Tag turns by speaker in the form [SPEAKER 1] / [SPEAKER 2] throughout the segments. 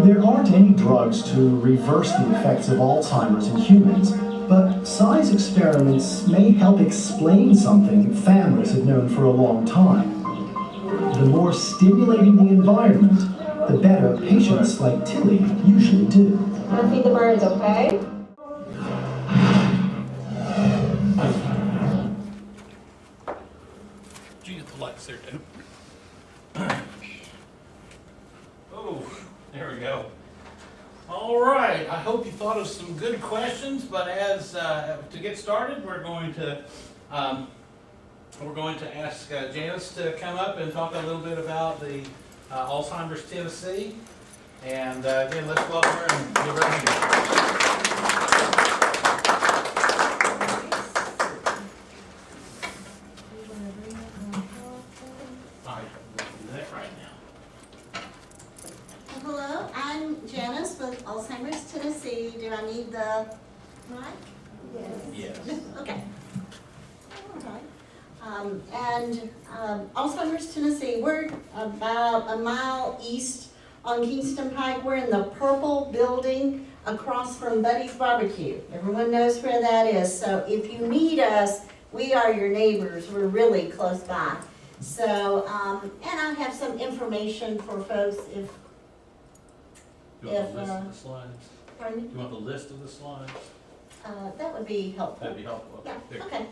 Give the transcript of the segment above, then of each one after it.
[SPEAKER 1] There aren't any drugs to reverse the effects of Alzheimer's in humans, but size experiments may help explain something families have known for a long time. The more stimulating the environment, the better patients like Tilly usually do.
[SPEAKER 2] I'm gonna feed the birds, okay?
[SPEAKER 3] Did you get the lights there, too? Oh, there we go. All right, I hope you thought of some good questions, but as to get started, we're going to ask Janice to come up and talk a little bit about the Alzheimer's Tennessee. And again, let's welcome her and give her a hand.
[SPEAKER 4] Hello, I'm Janice with Alzheimer's Tennessee. Do I need the mic?
[SPEAKER 3] Yes.
[SPEAKER 4] Okay. All right. Alzheimer's Tennessee, we're about a mile east on Kingston Pike. We're in the purple building across from Buddy's Barbecue. Everyone knows where that is. So if you need us, we are your neighbors. We're really close by. So, and I have some information for folks if.
[SPEAKER 3] Do you want the list of the slides?
[SPEAKER 4] Pardon me?
[SPEAKER 3] Do you want the list of the slides?
[SPEAKER 4] That would be helpful.
[SPEAKER 3] That'd be helpful.
[SPEAKER 4] Yeah,
[SPEAKER 3] There.
[SPEAKER 4] okay.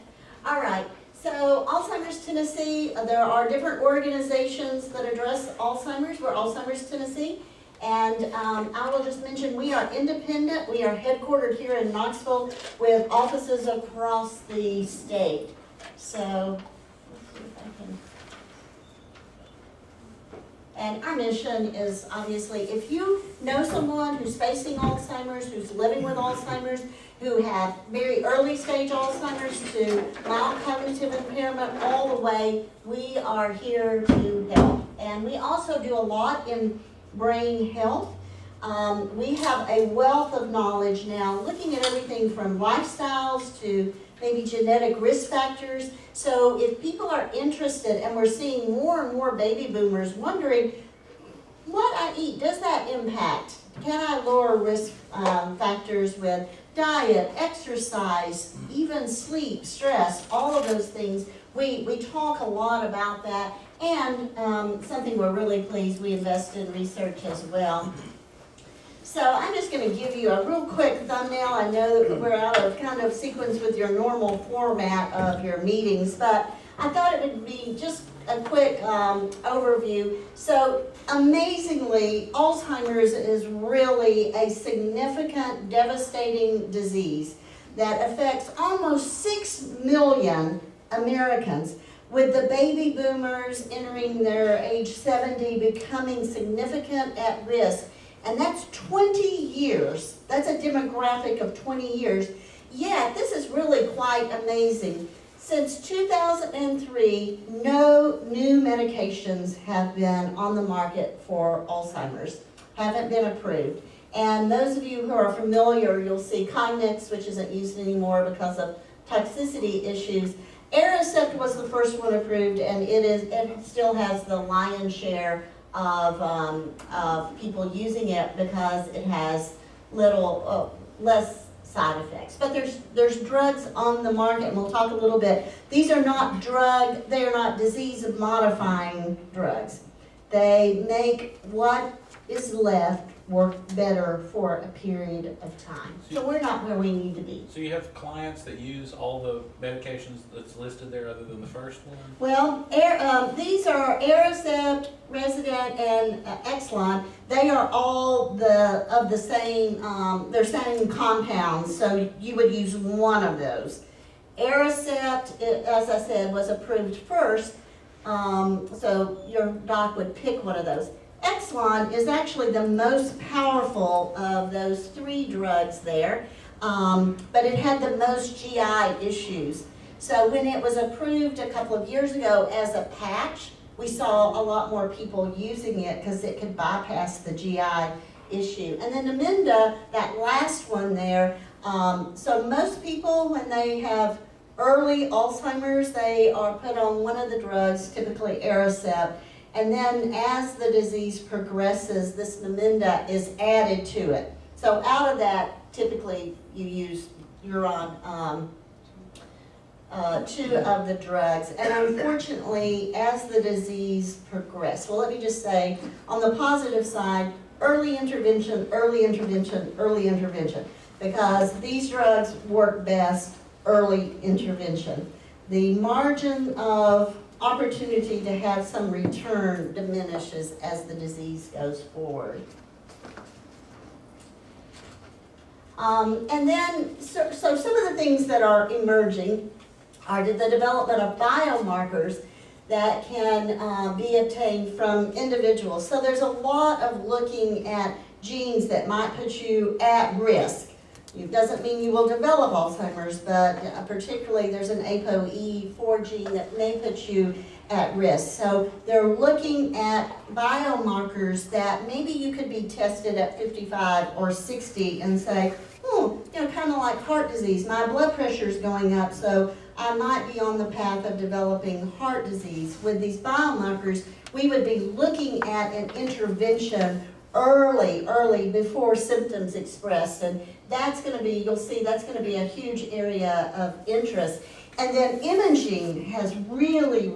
[SPEAKER 4] All right. So Alzheimer's Tennessee, there are different organizations that address Alzheimer's. We're Alzheimer's Tennessee. And I will just mention we are independent. We are headquartered here in Knoxville with offices across the state. So, let's see if I can. And our mission is obviously, if you know someone who's facing Alzheimer's, who's living with Alzheimer's, who have very early stage Alzheimer's to mild cognitive impairment all the way, we are here to help. And we also do a lot in brain health. We have a wealth of knowledge now, looking at everything from lifestyles to maybe genetic risk factors. So if people are interested, and we're seeing more and more baby boomers wondering, what I eat, does that impact? Can I lower risk factors with diet, exercise, even sleep, stress, all of those things? We talk a lot about that, and something we're really pleased, we invest in research as well. So I'm just going to give you a real quick thumbnail. I know that we're out of kind of sequence with your normal format of your meetings, but I thought it would be just a quick overview. So amazingly, Alzheimer's is really a significant, devastating disease that affects almost 6 million Americans, with the baby boomers entering their age 70 becoming significant at risk. And that's 20 years. That's a demographic of 20 years. Yet, this is really quite amazing. Since 2003, no new medications have been on the market for Alzheimer's, haven't been approved. And those of you who are familiar, you'll see Cognex, which isn't used anymore because of toxicity issues. Aerospace was the first one approved, and it still has the lion's share of people using it because it has less side effects. But there's drugs on the market, and we'll talk a little bit. These are not they are not disease-modifying drugs. They make what is left work better for a period of time. So we're not where we need to be.
[SPEAKER 3] So you have clients that use all the medications that's listed there other than the first one?
[SPEAKER 4] Well, these are Aerospace, Resident, and Exelon. They are all of the same, they're same compounds, so you would use one of those. Aerospace, as I said, was approved first, so your doc would pick one of those. Exelon is actually the most powerful of those 3 drugs there, but it had the most GI issues. So when it was approved a couple of years ago as a patch, we saw a lot more people using it because it could bypass the GI issue. And then Namenda, that last one there, so most people, when they have early Alzheimer's, they are put on one of the drugs, typically Aricept, And then as the disease progresses, this Namenda is added to it. So out of that, typically you're on 2 of the drugs. And unfortunately, as the disease progresses, well, let me just say, on the positive side, early intervention, early intervention, early intervention, because these drugs work best early intervention. The margin of opportunity to have some return diminishes as the disease goes forward. And then, so some of the things that are emerging are the development of biomarkers that can be obtained from individuals. So there's a lot of looking at genes that might put you at risk. It doesn't mean you will develop Alzheimer's, but particularly there's an ApoE4 gene that may put you at risk. So they're looking at biomarkers that maybe you could be tested at 55 or 60 and say, kind of like heart disease, my blood pressure is going up, so I might be on the path of developing heart disease. With these biomarkers, we would be looking at an intervention early, before symptoms expressed. And that's going to be, you'll see, that's going to be a huge area of interest. And then imaging has really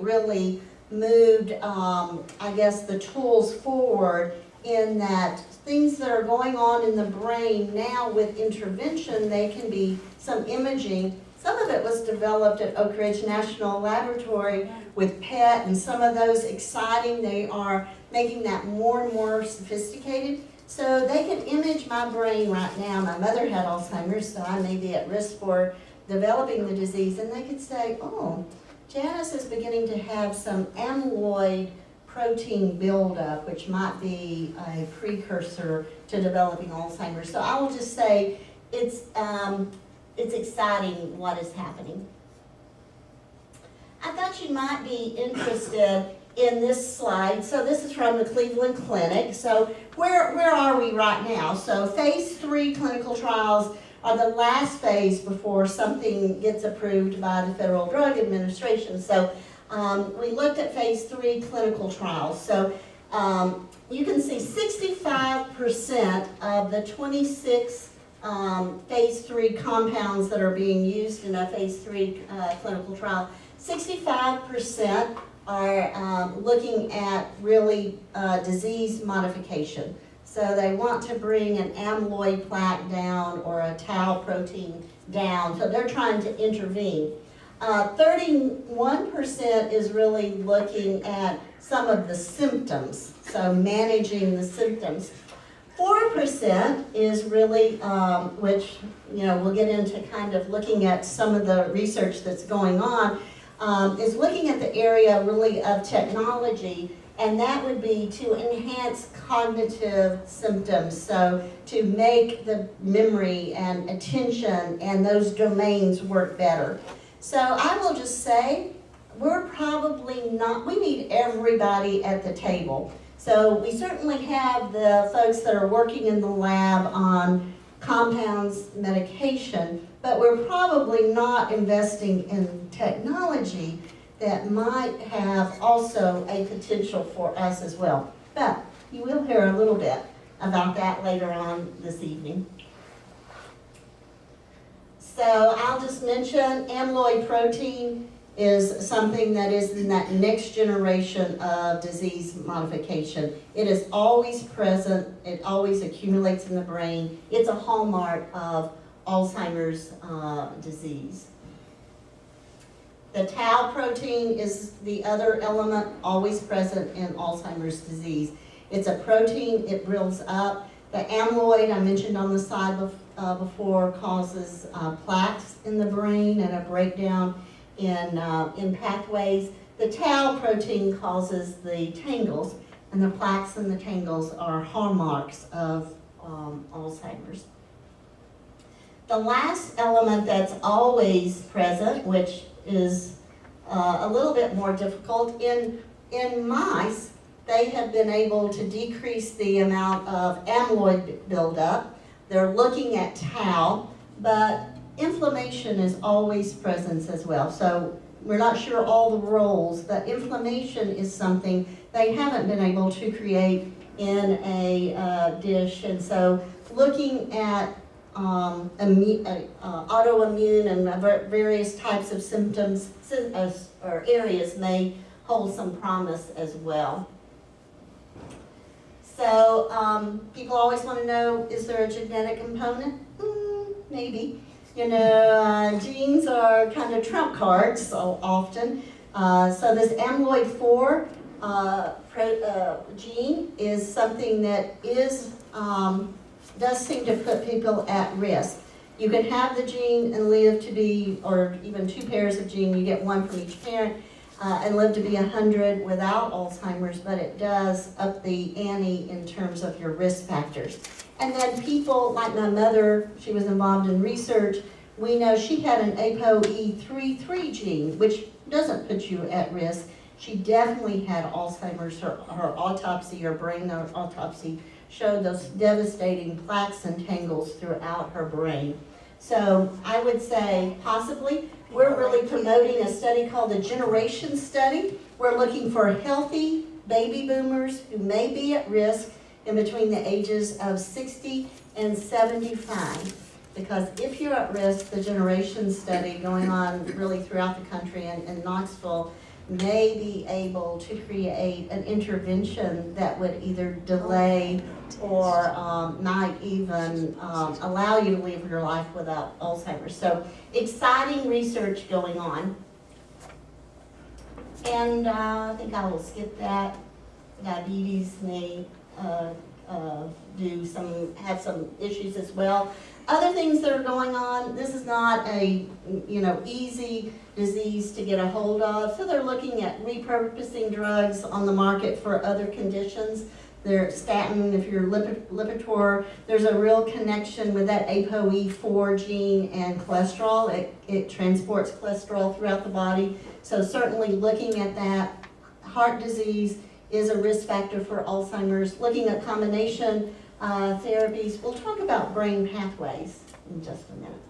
[SPEAKER 4] moved, I guess, the tools forward in that things that are going on in the brain now with intervention, they can be some imaging. Some of it was developed at Oak Ridge National Laboratory with PET, and some of those exciting. They are making that more and more sophisticated. So they can image my brain right now. My mother had Alzheimer's, so I may be at risk for developing the disease. And they could say, oh, Janice is beginning to have some amyloid protein buildup, which might be a precursor to developing Alzheimer's. So I will just say it's exciting what is happening. I thought you might be interested in this slide. So this is from the Cleveland Clinic. So where are we right now? So phase 3 clinical trials are the last phase before something gets approved by the Federal Drug Administration. So we looked at phase 3 clinical trials. So you can see 65% of the 26 phase 3 compounds that are being used in a phase 3 clinical trial, 65% are looking at really disease modification. So they want to bring an amyloid plaque down or a tau protein down. So they're trying to intervene. 31% is really looking at some of the symptoms, so managing the symptoms. 4% is really, which we'll get into kind of looking at some of the research that's going on, is looking at the area really of technology, and that would be to enhance cognitive symptoms, so to make the memory and attention and those domains work better. So I will just say, we're probably not, we need everybody at the table. So we certainly have the folks that are working in the lab on compounds, medication, but we're probably not investing in technology that might have also a potential for us as well. But you will hear a little bit about that later on this evening. So I'll just mention amyloid protein is something that is in that next generation of disease modification. It is always present, it always accumulates in the brain. It's a hallmark of Alzheimer's disease. The tau protein is the other element always present in Alzheimer's disease. It's a protein, it builds up. The amyloid I mentioned on the side before causes plaques in the brain and a breakdown in pathways. The tau protein causes the tangles, and the plaques and the tangles are hallmarks of Alzheimer's. The last element that's always present, which is a little bit more difficult, in mice, they have been able to decrease the amount of amyloid buildup. They're looking at tau, but inflammation is always present as well. So we're not sure all the roles, but inflammation is something they haven't been able to create in a dish. And so looking at autoimmune and various types of symptoms or areas may hold some promise as well. So people always want to know, is there a genetic component? Maybe. You know, genes are kind of trump cards so often. So this amyloid 4 gene is something that is does seem to put people at risk. You can have the gene and live to be, or even 2 pairs of gene, you get 1 from each parent, and live to be 100 without Alzheimer's, but it does up the ante in terms of your risk factors. And then people, like my mother, she was involved in research, we know she had an ApoE33 gene, which doesn't put you at risk. She definitely had Alzheimer's. Her autopsy, her brain autopsy, showed those devastating plaques and tangles throughout her brain. So I would say possibly. We're really promoting a study called the Generation Study. We're looking for healthy baby boomers who may be at risk in between the ages of 60 and 75. Because if you're at risk, the Generation Study going on really throughout the country and in Knoxville may be able to create an intervention that would either delay or might even allow you to live your life without Alzheimer's. So exciting research going on. And I think I will skip that. Diabetes may have some issues as well. Other things that are going on, this is not a easy disease to get a hold of, so they're looking at repurposing drugs on the market for other conditions. Their statin, if you're Lipitor, there's a real connection with that ApoE4 gene and cholesterol. It transports cholesterol throughout the body, so certainly looking at that. Heart disease is a risk factor for Alzheimer's. Looking at combination therapies. We'll talk about brain pathways in just a minute.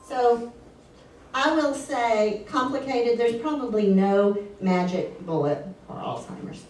[SPEAKER 4] So I will say complicated, there's probably no magic bullet for Alzheimer's.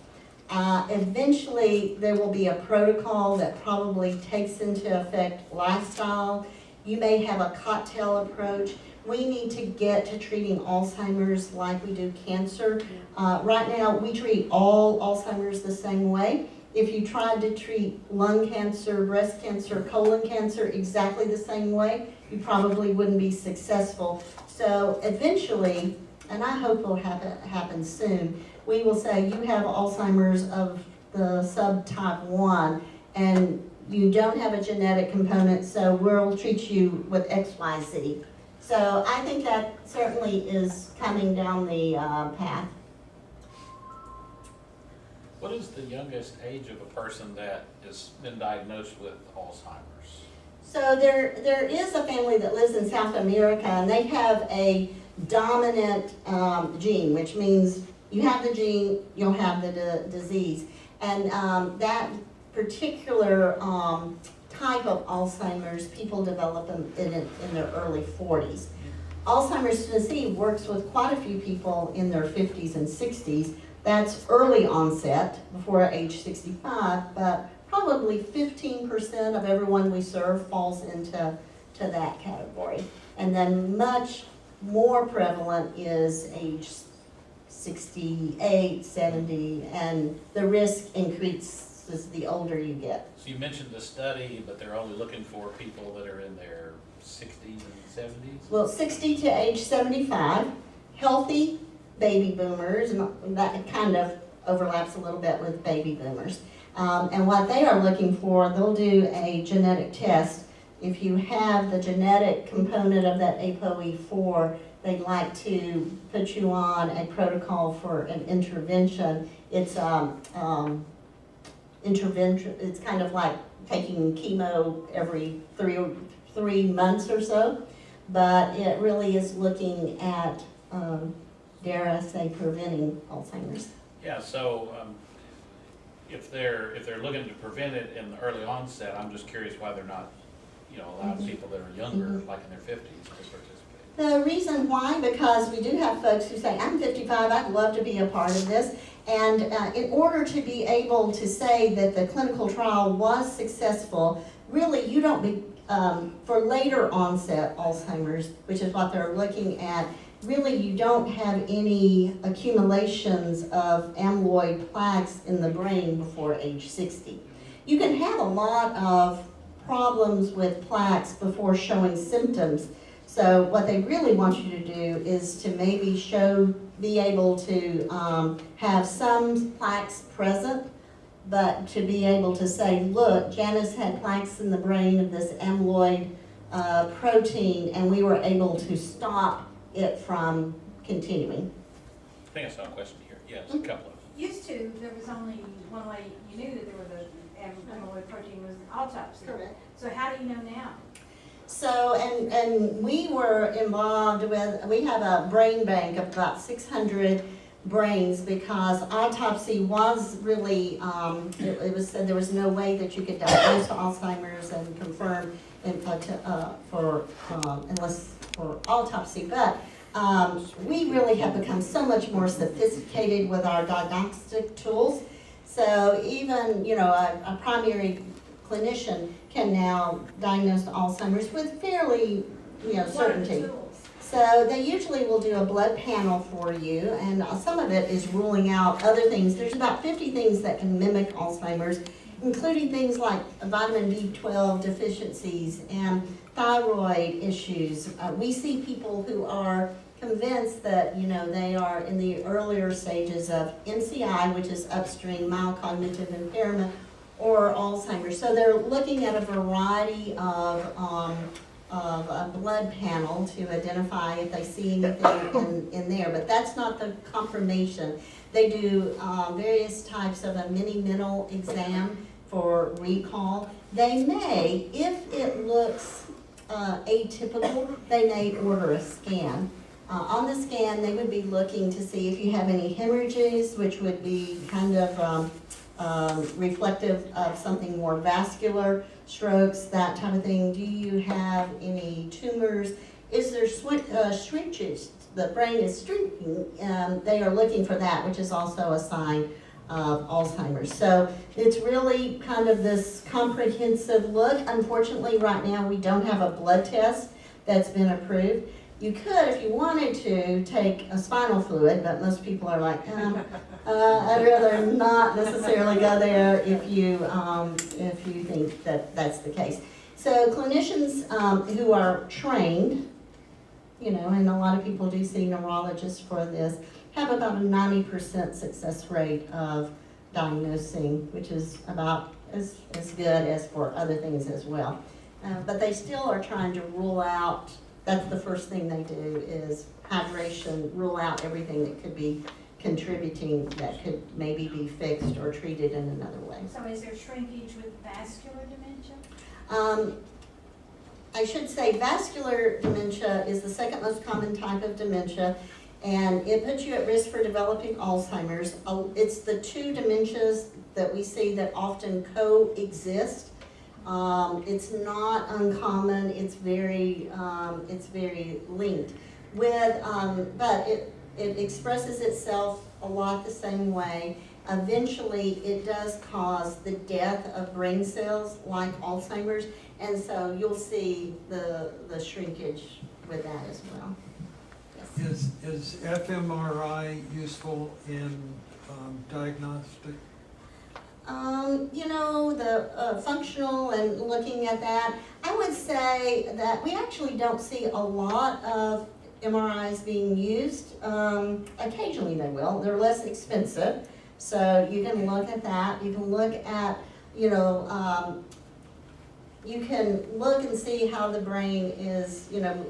[SPEAKER 4] Eventually there will be a protocol that probably takes into effect lifestyle. You may have a cocktail approach. We need to get to treating Alzheimer's like we do cancer. Right now, we treat all Alzheimer's the same way. If you tried to treat lung cancer, breast cancer, colon cancer exactly the same way, you probably wouldn't be successful. So eventually, and I hope it'll happen soon, we will say you have Alzheimer's of the subtype 1, and you don't have a genetic component, so we'll treat you with XYZ. So I think that certainly is coming down the path.
[SPEAKER 3] What is the youngest age of a person that has been diagnosed with Alzheimer's?
[SPEAKER 4] So there is a family that lives in South America, and they have a dominant gene, which means you have the gene, you'll have the disease. And that particular type of Alzheimer's, people develop them in their early 40s. Alzheimer's disease works with quite a few people in their 50s and 60s. That's early onset, before age 65, but probably 15% of everyone we serve falls into that category. And then much more prevalent is age 68, 70, and the risk increases the older you get.
[SPEAKER 3] So you mentioned the study, but they're only looking for people that are in their 60s and 70s?
[SPEAKER 4] Well, 60 to age 75, healthy baby boomers, and that kind of overlaps a little bit with baby boomers. And what they are looking for, they'll do a genetic test. If you have the genetic component of that ApoE4, they'd like to put you on a protocol for an intervention. It's intervention. It's kind of like taking chemo every three months or so, but it really is looking at, dare I say, preventing Alzheimer's.
[SPEAKER 3] Yeah. So if they're looking to prevent it in the early onset, I'm just curious why they're not, allowing people that are younger, like in their 50s, to participate.
[SPEAKER 4] The reason why, because we do have folks who say, I'm 55, I'd love to be a part of this. And in order to be able to say that the clinical trial was successful, really you don't be, for later onset Alzheimer's, which is what they're looking at, really you don't have any accumulations of amyloid plaques in the brain before age 60. You can have a lot of problems with plaques before showing symptoms. So what they really want you to do is to maybe be able to have some plaques present, but to be able to say, look, Janice had plaques in the brain of this amyloid protein, and we were able to stop it from continuing.
[SPEAKER 3] I think I saw a question here. Yes, a couple of them.
[SPEAKER 5] Used to, there was only one way you knew that there was amyloid protein was an autopsy.
[SPEAKER 4] Correct.
[SPEAKER 5] So how do you know now?
[SPEAKER 4] So, and we were involved with, we have a brain bank of about 600 brains because autopsy was really, it was said there was no way that you could diagnose Alzheimer's and confirm unless for autopsy. But we really have become so much more sophisticated with our diagnostic tools. So even, you know, a primary clinician can now diagnose Alzheimer's with fairly, you know, certainty.
[SPEAKER 5] What are the tools?
[SPEAKER 4] So they usually will do a blood panel for you, and some of it is ruling out other things. There's about 50 things that can mimic Alzheimer's, including things like vitamin B12 deficiencies and thyroid issues. We see people who are convinced that, you know, they are in the earlier stages of MCI, which is upstream mild cognitive impairment, or Alzheimer's. So they're looking at a variety of a blood panel to identify if they see anything in there, but that's not the confirmation. They do various types of a mini mental exam for recall. They may, if it looks atypical, they may order a scan. On the scan, they would be looking to see if you have any hemorrhages, which would be kind of reflective of something more vascular, strokes, that type of thing. Do you have any tumors? Is there shrinkage? The brain is shrinking. They are looking for that, which is also a sign of Alzheimer's. So it's really kind of this comprehensive look. Unfortunately, right now we don't have a blood test that's been approved. You could, if you wanted to, take a spinal fluid, but most people are like, I'd rather not necessarily go there if you think that that's the case. So clinicians who are trained, you know, and a lot of people do see neurologists for this, have about a 90% success rate of diagnosing, which is about as good as for other things as well. But they still are trying to rule out. That's the first thing they do is hydration, rule out everything that could be contributing that could maybe be fixed or treated in another way.
[SPEAKER 5] So is there shrinkage with vascular dementia?
[SPEAKER 4] I should say vascular dementia is the second most common type of dementia, and it puts you at risk for developing Alzheimer's. It's the two dementias that we see that often coexist. It's not uncommon. It's very linked with, but it expresses itself a lot the same way. Eventually, it does cause the death of brain cells like Alzheimer's, and so you'll see the shrinkage with that as well. Yes.
[SPEAKER 6] Is fMRI useful in diagnostic?
[SPEAKER 4] You know, the functional and looking at that, I would say that we actually don't see a lot of MRIs being used. Occasionally they will. They're less expensive, so you can look at that. You can look at, you know, you can look and see how the brain is, you know,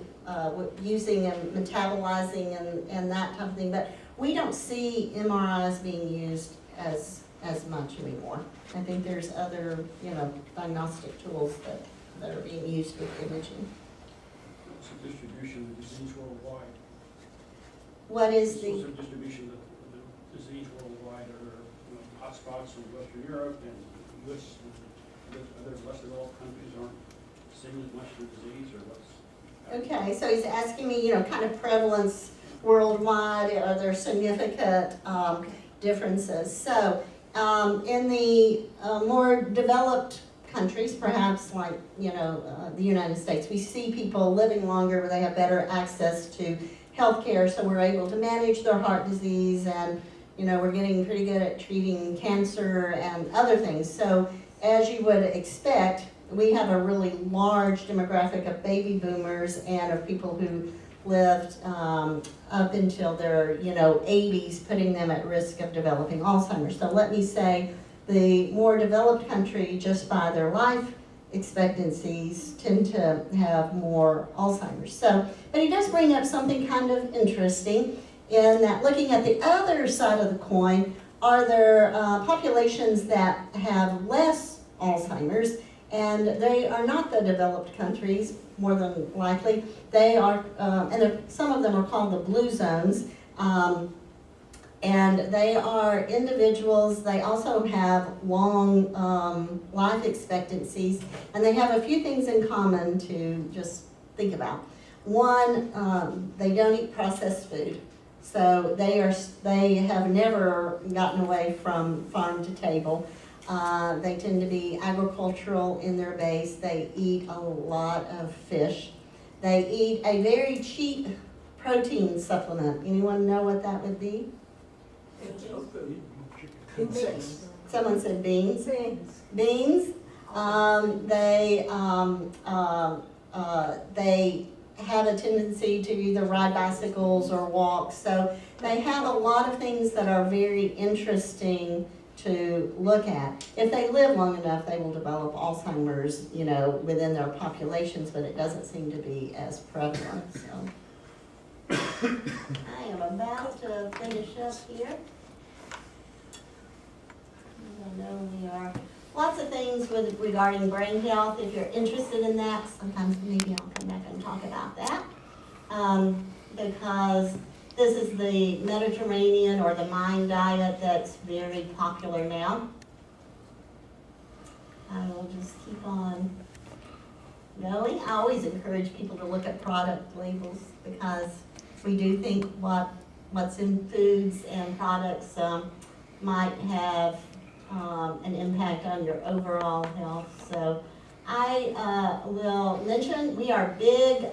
[SPEAKER 4] using and metabolizing and that type of thing, but we don't see MRIs being used as much anymore. I think there's other, you know, diagnostic tools that are being used with imaging.
[SPEAKER 7] What's the distribution of the disease worldwide?
[SPEAKER 4] What is
[SPEAKER 7] What's
[SPEAKER 4] the,
[SPEAKER 7] the distribution of the disease worldwide? Are there, you know, hotspots in Western Europe and the US, other less developed countries aren't seeing as much of the disease, or what's?
[SPEAKER 4] Okay, so he's asking me, kind of prevalence worldwide, are there significant differences? So, in the more developed countries, perhaps like, the United States, we see people living longer where they have better access to healthcare, so we're able to manage their heart disease, and, we're getting pretty good at treating cancer and other things. So, as you would expect, we have a really large demographic of baby boomers and of people who lived up until their 80s, putting them at risk of developing Alzheimer's. So let me say the more developed country, just by their life expectancies, tend to have more Alzheimer's. So, but he does bring up something kind of interesting in that, looking at the other side of the coin, are there populations that have less Alzheimer's? And they are not the developed countries, more than likely. They are, and some of them are called the blue zones. And they are individuals, they also have long life expectancies, and they have a few things in common to just think about. One, they don't eat processed food. So they have never gotten away from farm to table. They tend to be agricultural in their base. They eat a lot of fish. They eat a very cheap protein supplement. Anyone know what that would be?
[SPEAKER 8] Beans.
[SPEAKER 4] Someone said beans.
[SPEAKER 8] Beans.
[SPEAKER 4] Beans. They have a tendency to either ride bicycles or walk. So they have a lot of things that are very interesting to look at. If they live long enough, they will develop Alzheimer's, within their populations, but it doesn't seem to be as prevalent. So I am about to finish up here. I know we are. Lots of things regarding brain health. If you're interested in that, sometimes maybe I'll come back and talk about that. Because this is the Mediterranean or the Mind diet that's very popular now. I will just keep on going. I always encourage people to look at product labels because we do think what's in foods and products might have an impact on your overall health. So I will mention we are big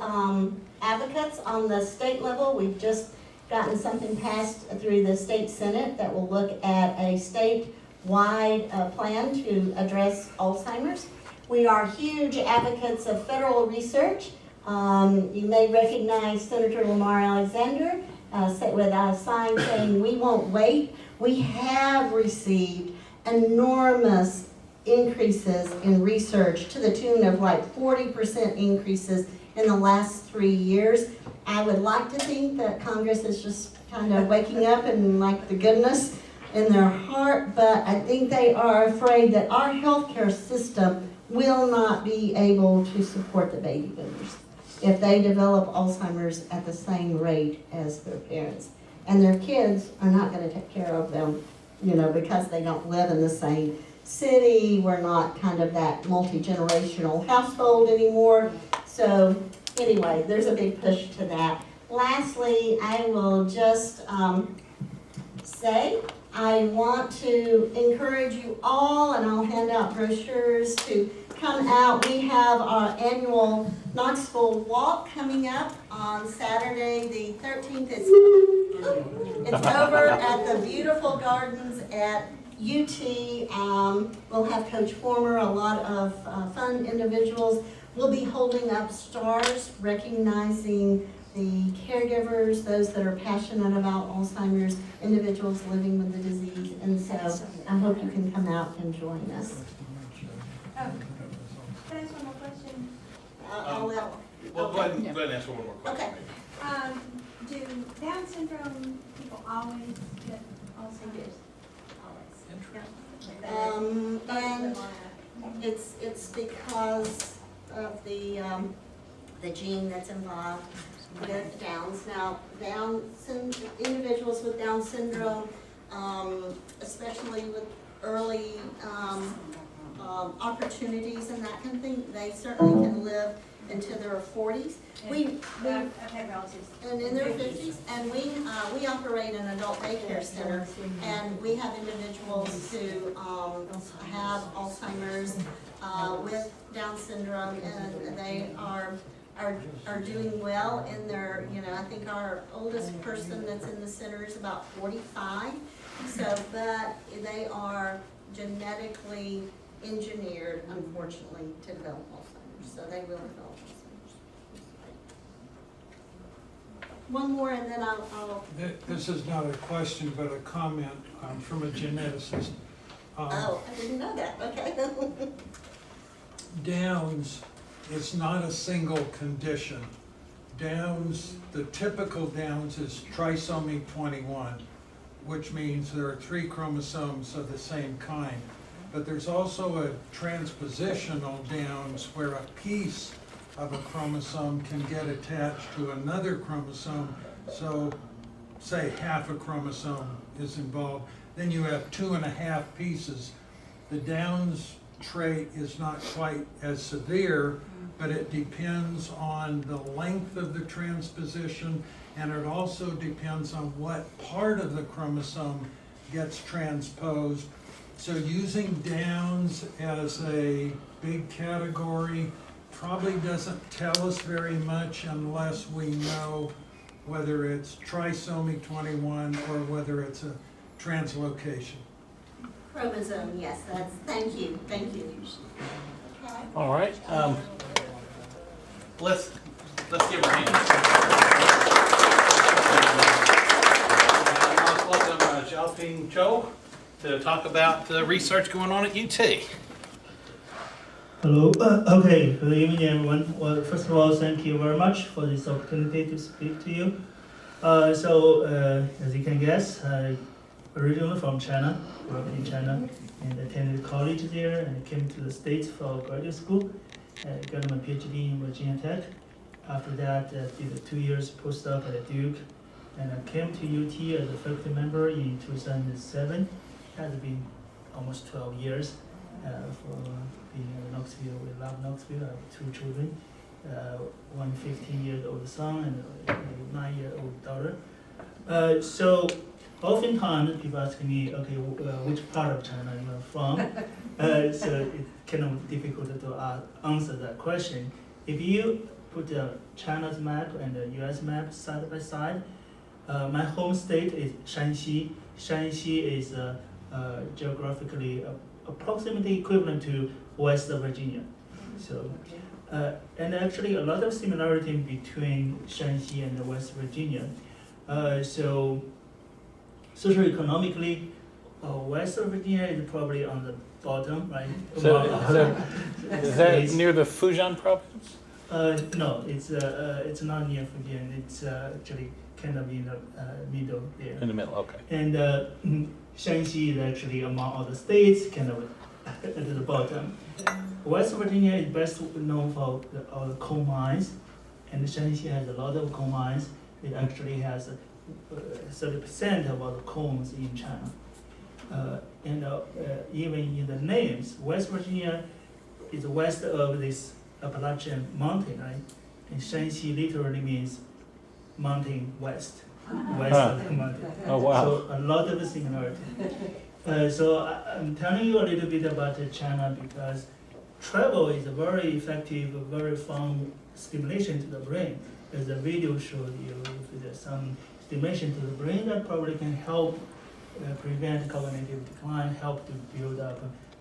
[SPEAKER 4] advocates on the state level. We've just gotten something passed through the state senate that will look at a statewide plan to address Alzheimer's. We are huge advocates of federal research. You may recognize Senator Lamar Alexander with a sign saying, "We won't wait." We have received enormous increases in research to the tune of like 40% increases in the last 3 years. I would like to think that Congress is just kind of waking up and like the goodness in their heart, but I think they are afraid that our healthcare system will not be able to support the baby boomers if they develop Alzheimer's at the same rate as their parents. And their kids are not going to take care of them, because they don't live in the same city. We're not kind of that multi-generational household anymore. So anyway, there's a big push to that. Lastly, I will just say I want to encourage you all, and I'll hand out brochures to come out. We have our annual Knoxville Walk coming up on Saturday the 13th. It's over at the beautiful gardens at UT. We'll have Coach Former, a lot of fun individuals. We'll be holding up stars, recognizing the caregivers, those that are passionate about Alzheimer's, individuals living with the disease. And so I hope you can come out and join us.
[SPEAKER 5] Can I ask one more question?
[SPEAKER 3] Well, go ahead and answer one more question.
[SPEAKER 4] Okay.
[SPEAKER 5] Do Down syndrome people always get Alzheimer's?
[SPEAKER 4] And it's because of the gene that's involved with Downs. Now, individuals with Down syndrome, especially with early opportunities and that kind of thing, they certainly can live into their 40s.
[SPEAKER 5] I've had relatives.
[SPEAKER 4] And in their 50s, and we operate an adult daycare center, and we have individuals who have Alzheimer's with Down syndrome, and they are doing well in their, I think our oldest person that's in the center is about 45. So, but they are genetically engineered, unfortunately, to develop Alzheimer's. So they will develop Alzheimer's. One more, and then I'll
[SPEAKER 6] This is not a question, but a comment from a geneticist.
[SPEAKER 4] I didn't know that. Okay.
[SPEAKER 6] Downs is not a single condition. Downs, the typical Downs is trisomy 21, which means there are 3 chromosomes of the same kind. But there's also a transpositional Downs where a piece of a chromosome can get attached to another chromosome. So say half a chromosome is involved, then you have 2.5 pieces. The Downs trait is not quite as severe, but it depends on the length of the transposition, and it also depends on what part of the chromosome gets transposed. So using Downs as a big category probably doesn't tell us very much unless we know whether it's trisomy 21 or whether it's a translocation.
[SPEAKER 4] Chromosome, yes, thank you. Okay.
[SPEAKER 3] All right. Let's give her a hand. Welcome Xiaopeng to talk about the research going on at UT.
[SPEAKER 8] Hello. Okay. Good evening, everyone. Well, first of all, thank you very much for this opportunity to speak to you. As you can guess, I originally from China, grew up in China, and attended college there, and came to the States for graduate school. Got my PhD in Virginia Tech. After that, did a 2 years postdoc at Duke, and I came to UT as a faculty member in 2007. Has been almost 12 years for being in Knoxville. We love Knoxville. I have 2 children, one 15-year-old son and a 9-year-old daughter. So oftentimes people ask me, okay, which part of China you are from? So it's kind of difficult to answer that question. If you put China's map and the US map side by side, my home state is Shanxi. Shanxi is geographically approximately equivalent to West Virginia. So, and actually a lot of similarity between Shanxi and West Virginia. So socioeconomically, West Virginia is probably on the bottom, right?
[SPEAKER 3] Is that near the Fujian province?
[SPEAKER 8] No, it's not near Fujian. It's actually kind of in the middle there.
[SPEAKER 3] In the middle, okay.
[SPEAKER 8] And Shanxi is actually among all the states, kind of at the bottom. West Virginia is best known for all the coal mines, and Shanxi has a lot of coal mines. It actually has 30% of all the coals in China. And even in the names, West Virginia is west of this Appalachian mountain, right? And Shanxi literally means mountain west, west of the mountain.
[SPEAKER 3] Oh, wow.
[SPEAKER 8] So a lot of similarity. So I'm telling you a little bit about China because travel is a very effective, very fun stimulation to the brain. As the video showed you, if there's some stimulation to the brain that probably can help prevent cognitive decline, help to build up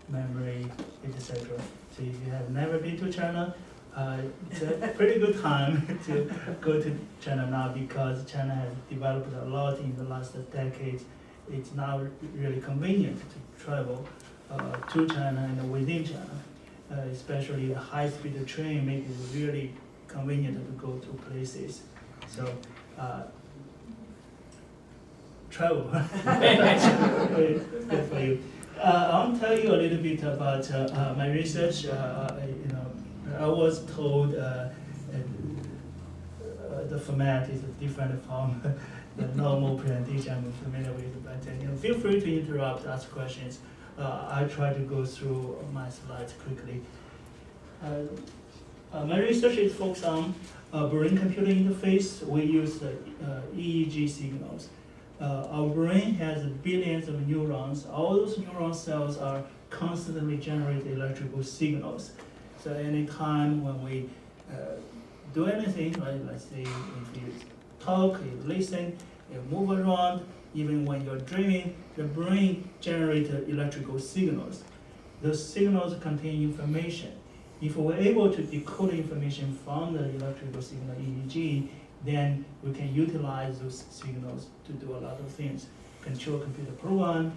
[SPEAKER 8] memory, etc. So if you have never been to China, it's a pretty good time to go to China now because China has developed a lot in the last decades. It's now really convenient to travel to China and within China, especially the high-speed train makes it really convenient to go to places. So travel. Good for you. I'll tell you a little bit about my research. I was told the format is different from the normal presentation I'm familiar with, but feel free to interrupt, ask questions. I try to go through my slides quickly. My research is focused on brain-computer interface. We use EEG signals. Our brain has billions of neurons. All those neuron cells are constantly generating electrical signals. So anytime when we do anything, right, let's say if you talk, you listen, you move around, even when you're dreaming, the brain generates electrical signals. Those signals contain information. If we're able to decode information from the electrical signal EEG, then we can utilize those signals to do a lot of things. Control computer program,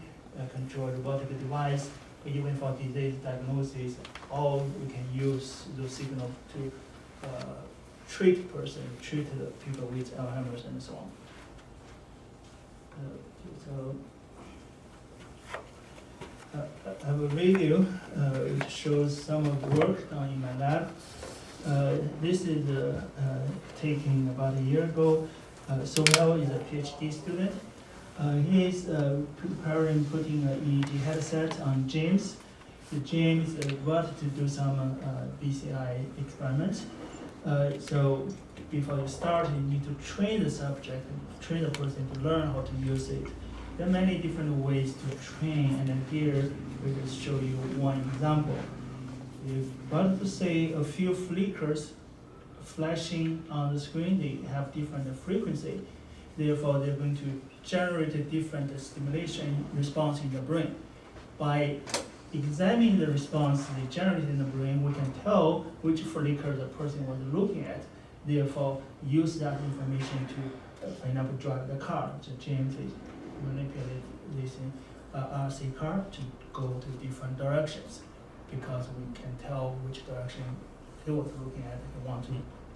[SPEAKER 8] control robotic device, even for disease diagnosis, or we can use those signals to treat the people with Alzheimer's and so on. I have a video which shows some of the work done in my lab. This is taken about a year ago. Zhao is a PhD student. He is putting an EEG headset on James. So James is about to do some BCI experiments. So before you start, you need to train the subject, train the person to learn how to use it. There are many different ways to train, and then here we just show you one example. If but to say a few flickers flashing on the screen, they have different frequency. Therefore, they're going to generate a different stimulation response in your brain. By examining the response they generate in the brain, we can tell which flicker the person was looking at. Therefore, use that information to, for example, drive the car. So James is manipulate this RC car to go to different directions because we can tell which direction he was looking at and want to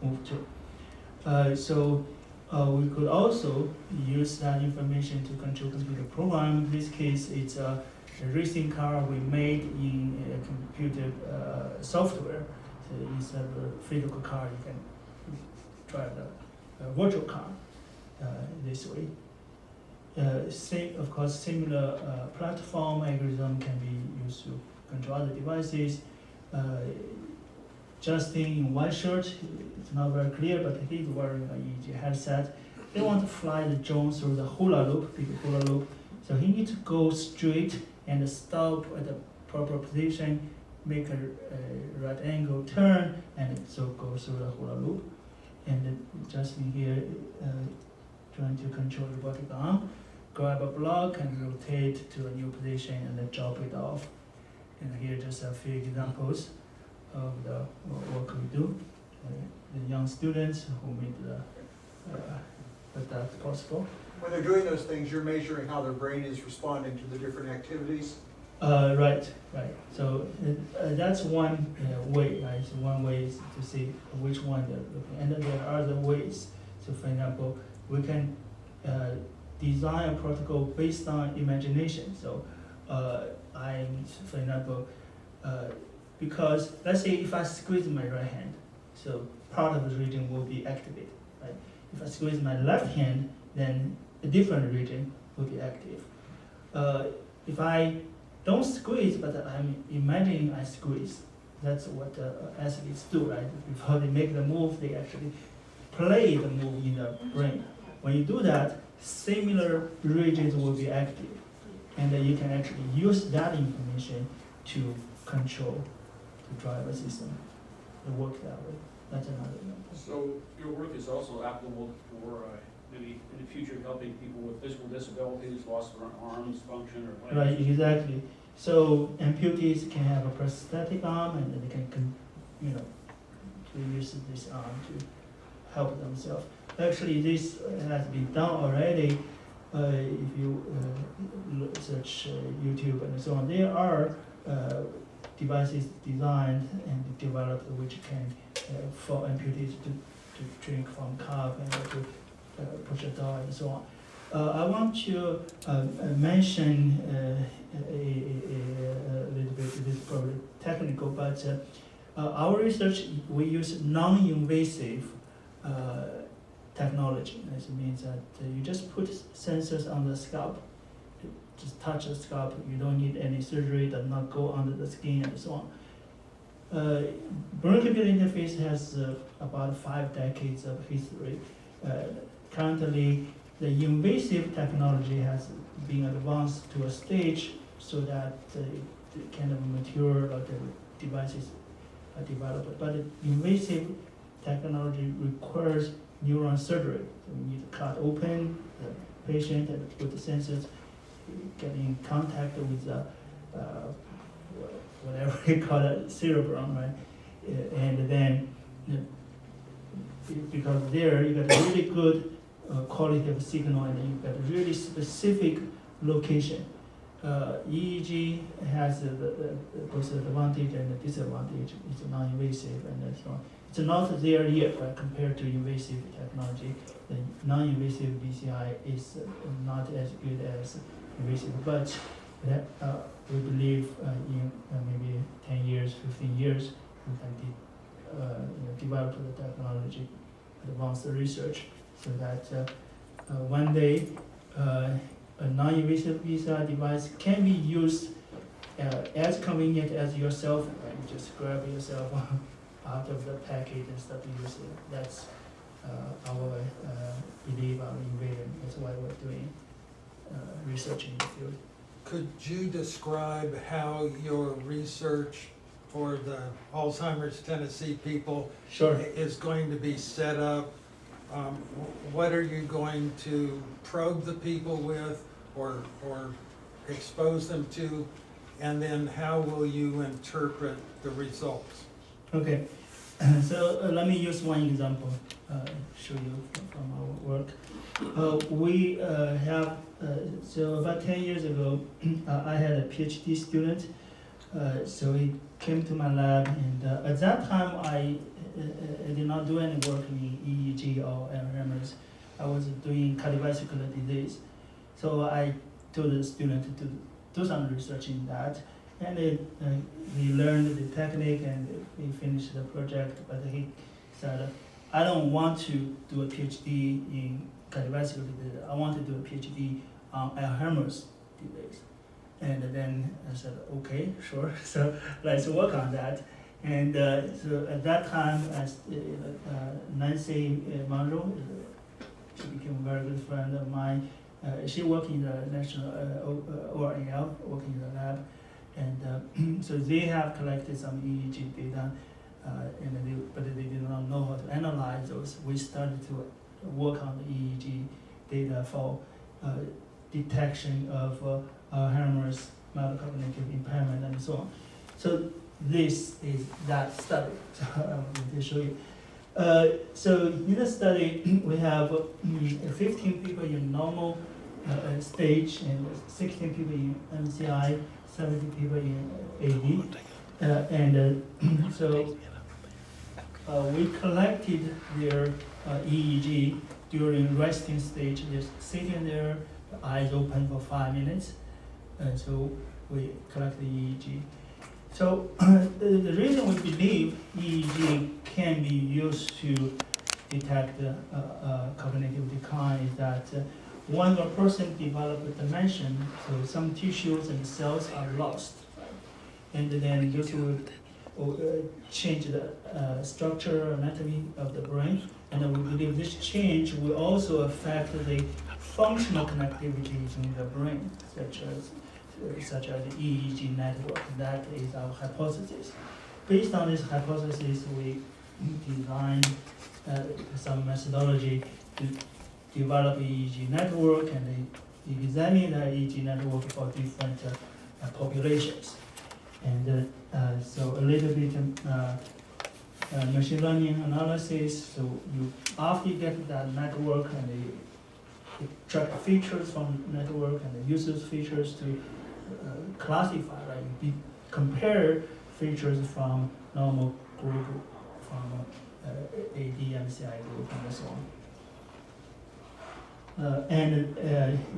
[SPEAKER 8] move to. So we could also use that information to control computer program. In this case, it's a racing car we made in a computer software. So instead of a physical car, you can drive the virtual car this way. Of course, similar platform algorithm can be used to control other devices. Justin in white shirt, it's not very clear, but he's wearing an EEG headset. They want to fly the drone through the hula loop, big hula loop. So he needs to go straight and stop at the proper position, make a right angle turn, and so go through the hula loop. And Justin here trying to control the robotic arm, grab a block and rotate to a new position and then drop it off. And here just a few examples of the work we do. The young students who made that possible.
[SPEAKER 9] When they're doing those things, you're measuring how their brain is responding to the different activities?
[SPEAKER 8] Right. So that's one way, right? So one way is to see which one they're looking. And then there are other ways. So for example, we can design a protocol based on imagination. So for example, because let's say if I squeeze my right hand, so part of the region will be activated, right? If I squeeze my left hand, then a different region will be active. If I don't squeeze, but I'm imagining I squeeze, that's what athletes do, right? Before they make the move, they actually play the move in the brain. When you do that, similar regions will be active. And then you can actually use that information to control the driver system. It works that way. That's another example.
[SPEAKER 7] So your work is also applicable for maybe in the future helping people with physical disabilities, loss of arms function or legs?
[SPEAKER 8] Right, exactly. So amputees can have a prosthetic arm and they can to use this arm to help themselves. Actually, this has been done already. If you search YouTube and so on, there are devices designed and developed which can for amputees to drink from cup and to push a door and so on. I want to mention a little bit. This is probably technical, but our research we use non-invasive technology. This means that you just put sensors on the scalp, just touch the scalp. You don't need any surgery, does not go under the skin and so on. brain-computer interface has about 5 decades of history. Currently, the invasive technology has been advanced to a stage so that the kind of mature or the devices are developed. But invasive technology requires neuron surgery. So we need to cut open the patient and put the sensors, get in contact with the whatever you call it, cerebrum, right? And then, because there you got a really good quality of signal and you got a really specific location. EEG has both advantage and disadvantage. It's non-invasive and so on. It's not there yet, but compared to invasive technology, the non-invasive BCI is not as good as invasive. But we believe in maybe 10 years, 15 years, we can develop the technology, advance the research, so that one day a non-invasive BCI device can be used as convenient as your cell phone. Right? You just grab your cell phone out of the package and start to use it. That's our belief, our invasion. That's why we're doing research in the field.
[SPEAKER 6] Could you describe how your research for the Alzheimer's Tennessee people
[SPEAKER 8] Sure.
[SPEAKER 6] is going to be set up? What are you going to probe the people with or expose them to? And then how will you interpret the results?
[SPEAKER 8] Okay, so let me use one example, show you from our work. We have, so about 10 years ago, I had a PhD student. So he came to my lab, and at that time I did not do any work in EEG or Alzheimer's. I was doing cardiovascular disease. So I told the student to do some research in that. And he learned the technique and he finished the project, but he said, I don't want to do a PhD in cardiovascular disease. I want to do a PhD on Alzheimer's disease. And then I said, okay, sure. So let's work on that. And so at that time, as Nancy Monroe, she became a very good friend of mine. She worked in the national ORL, working in the lab. And so they have collected some EEG data, but they did not know how to analyze those. We started to work on the EEG data for detection of Alzheimer's, mild cognitive impairment, and so on. So this is that study. So I'm going to show you. So in the study, we have 15 people in normal stage and 16 people in MCI, 70 people in AD. So we collected their EEG during resting stage, just sitting there, eyes open for 5 minutes. And so we collect the EEG. So the reason we believe EEG can be used to detect cognitive decline is that when a person develops dementia, so some tissues and cells are lost, right? And then this will change the structure, anatomy of the brain, and we believe this change will also affect the functional connectivities in the brain, such as the EEG network. That is our hypothesis. Based on this hypothesis, we designed some methodology to develop EEG network and examine the EEG network for different populations. And so a little bit machine learning analysis. So after you get that network and you track features from the network and the users features to classify, right? You compare features from normal group, from AD, MCI group, and so on. And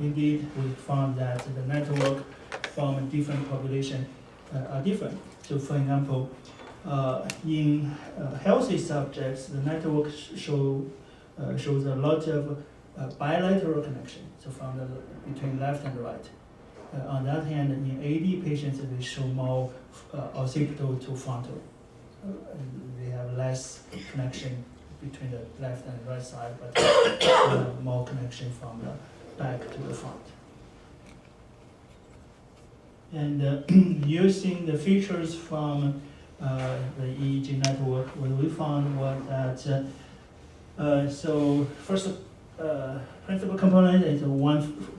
[SPEAKER 8] indeed, we found that the network from different population are different. So, for example, in healthy subjects, the network shows a lot of bilateral connection. So, from between left and right. On the other hand, in AD patients, they show more occipital to frontal. they have less connection between the left and right side, but more connection from the back to the front. And using the features from the EEG network, what we found was that so first principal component is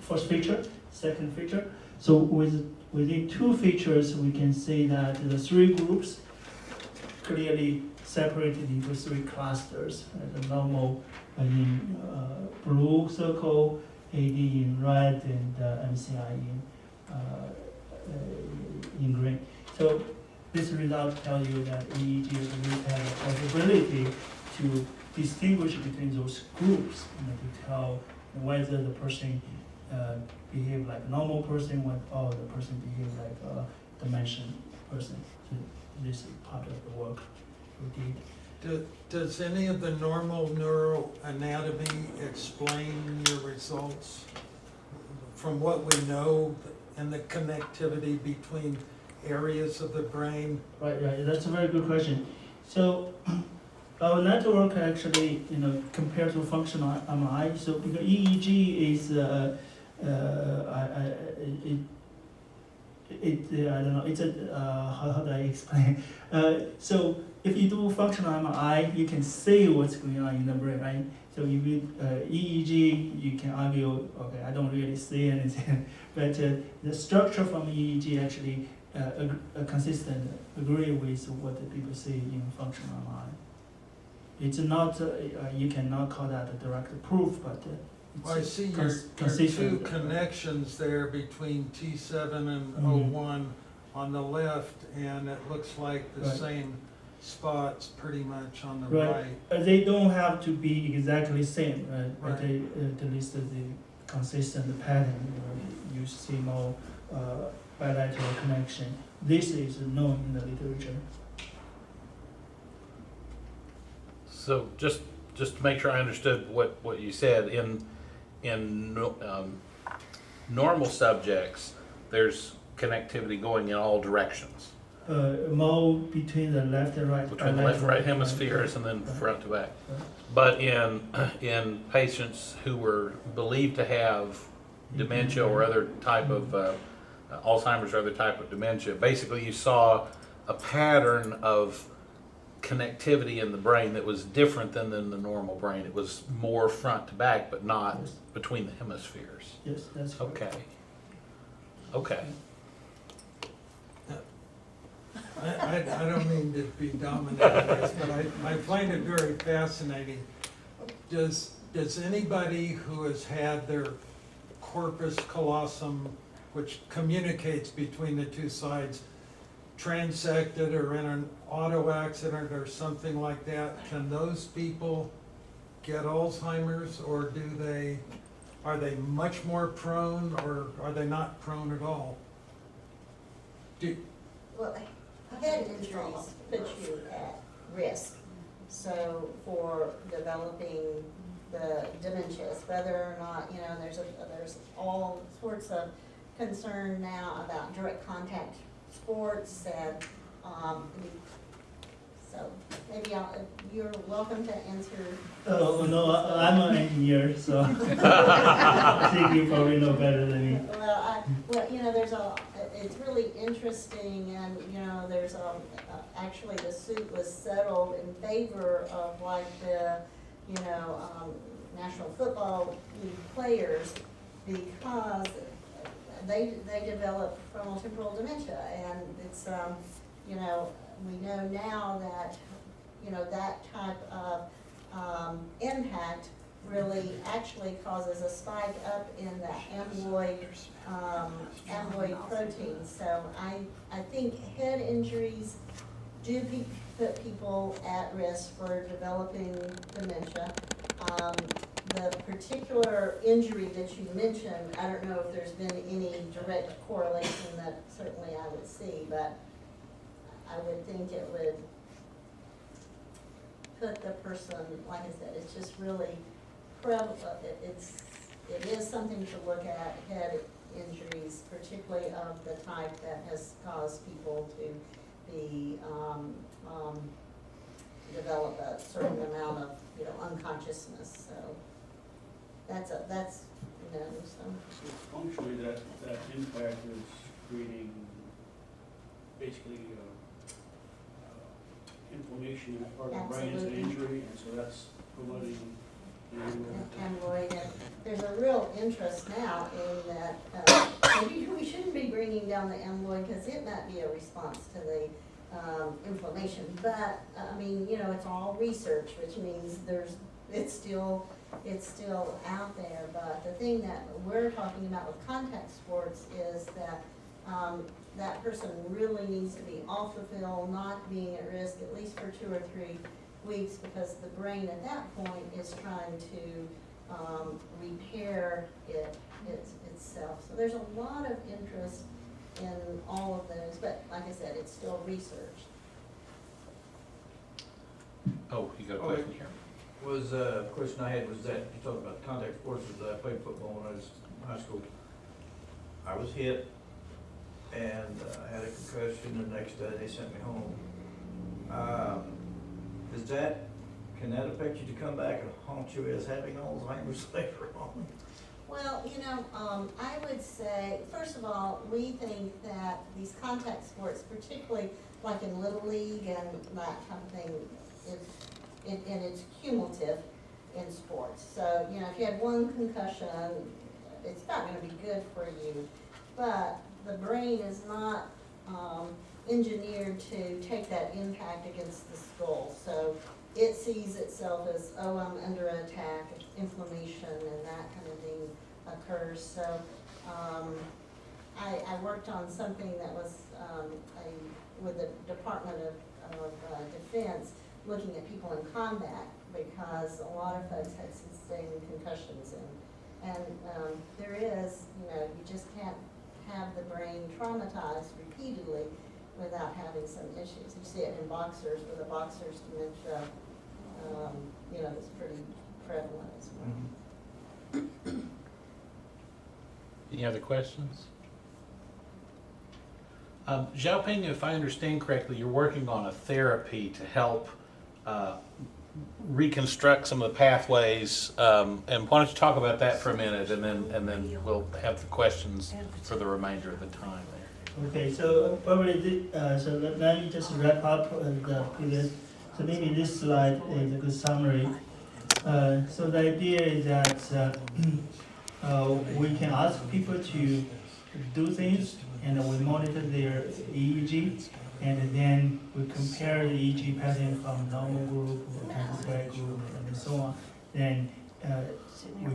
[SPEAKER 8] first feature, second feature. So within two features, we can say that the three groups clearly separated into three clusters. The normal in blue circle, AD in red, and MCI in green. So this result tells you that EEG will have a possibility to distinguish between those groups and to tell whether the person behave like a normal person or the person behave like a dementia person. So this is part of the work we did.
[SPEAKER 6] Does any of the normal neuroanatomy explain your results from what we know and the connectivity between areas of the brain?
[SPEAKER 8] Right, that's a very good question. So our network actually, compared to functional MRI, so because EEG is, I don't know, it's how do I explain? So if you do functional MRI, you can see what's going on in the brain, right? So if you EEG, you can argue, okay, I don't really see anything, but the structure from EEG actually consistent, agree with what the people see in functional MRI. It's not, you cannot call that a direct proof, but it's
[SPEAKER 6] I see your two
[SPEAKER 8] consistent.
[SPEAKER 6] connections there between T7 and
[SPEAKER 8] Mhm.
[SPEAKER 6] O1 on the left, and it looks like the
[SPEAKER 8] Right.
[SPEAKER 6] same spots pretty much on the
[SPEAKER 8] Right.
[SPEAKER 6] right.
[SPEAKER 8] They don't have to be exactly same, but
[SPEAKER 6] Right.
[SPEAKER 8] they at least the consistent pattern. You see more bilateral connection. This is known in the literature.
[SPEAKER 3] So just to make sure I understood what you said, in normal subjects, there's connectivity going in all directions,
[SPEAKER 8] More between the left and right.
[SPEAKER 3] between the left and right
[SPEAKER 8] bilateral,
[SPEAKER 3] hemispheres and then
[SPEAKER 8] Right.
[SPEAKER 3] front to back.
[SPEAKER 8] Right.
[SPEAKER 3] But in patients who were believed to have dementia or other type of Alzheimer's or other type of dementia, basically you saw a pattern of connectivity in the brain that was different than in the normal brain. It was more front to back, but not
[SPEAKER 8] Yes.
[SPEAKER 3] between the hemispheres.
[SPEAKER 8] Yes, that's correct.
[SPEAKER 3] Okay.
[SPEAKER 6] I don't mean to be dominant on this, but I find it very fascinating. Does anybody who has had their corpus callosum, which communicates between the two sides, transected or in an auto accident or something like that, can those people get Alzheimer's, or are they much more prone, or are they not prone at all?
[SPEAKER 4] Well, head injuries put you at risk. So for developing the dementias, whether or not, there's all sorts of concern now about direct contact sports and, so maybe you're welcome to answer.
[SPEAKER 8] Oh, no, I'm an engineer, so I think you probably know better than me.
[SPEAKER 4] Well, it's really interesting, and, there's actually the suit was settled in favor of like the, National Football League players, because they develop frontotemporal dementia, and it's, we know now that, that type of impact really actually causes a spike up in the amyloid protein. So I think head injuries do put people at risk for developing dementia. The particular injury that you mentioned, I don't know if there's been any direct correlation that certainly I would see, but I would think it would put the person, like I said, it's just really prevalent. It is something to look at, head injuries, particularly of the type that has caused people to be, develop a certain amount of, unconsciousness, so that's, so.
[SPEAKER 7] Functionally, that impact is creating basically inflammation in that part of the brain as an
[SPEAKER 4] Absolutely.
[SPEAKER 7] injury, and so that's promoting
[SPEAKER 4] Amyloid, and there's a real interest now in that, maybe we shouldn't be bringing down the amyloid, because it might be a response to the inflammation, but, it's all research, which means it's still out there, but the thing that we're talking about with contact sports is that, that person really needs to be off the field, not being at risk, at least for 2 or 3 weeks, because the brain at that point is trying to repair itself. So there's a lot of interest in all of those, but like I said, it's still research.
[SPEAKER 3] Oh, you got a question here?
[SPEAKER 10] Was, question I had was that, you talked about contact sports, was I played football when I was in high school. I was hit and I had a concussion, the next day they sent me home. Can that affect you to come back and haunt you as having Alzheimer's later on?
[SPEAKER 4] Well, I would say, first of all, we think that these contact sports, particularly like in Little League and that kind of thing, and it's cumulative in sports. So, if you had one concussion, it's not going to be good for you. But the brain is not engineered to take that impact against the skull. So it sees itself as, oh, I'm under attack, inflammation, and that kind of thing occurs. So I worked on something that was with the Department of Defense, looking at people in combat, because a lot of folks had sustained concussions, and there is, you just can't have the brain traumatized repeatedly without having some issues. You see it in boxers with a boxer's dementia, it's pretty prevalent as well.
[SPEAKER 3] Any other questions? Xiaopeng, if I understand correctly, you're working on a therapy to help reconstruct some of the pathways, and why don't you talk about that for a minute, and then we'll have the questions for the remainder of the time there.
[SPEAKER 8] Okay, so probably, so let me just wrap up the previous, so maybe this slide is a good summary. So the idea is that we can ask people to do things, and we monitor their EEG, and then we compare the EEG pattern from normal group, contact group, and so on. Then we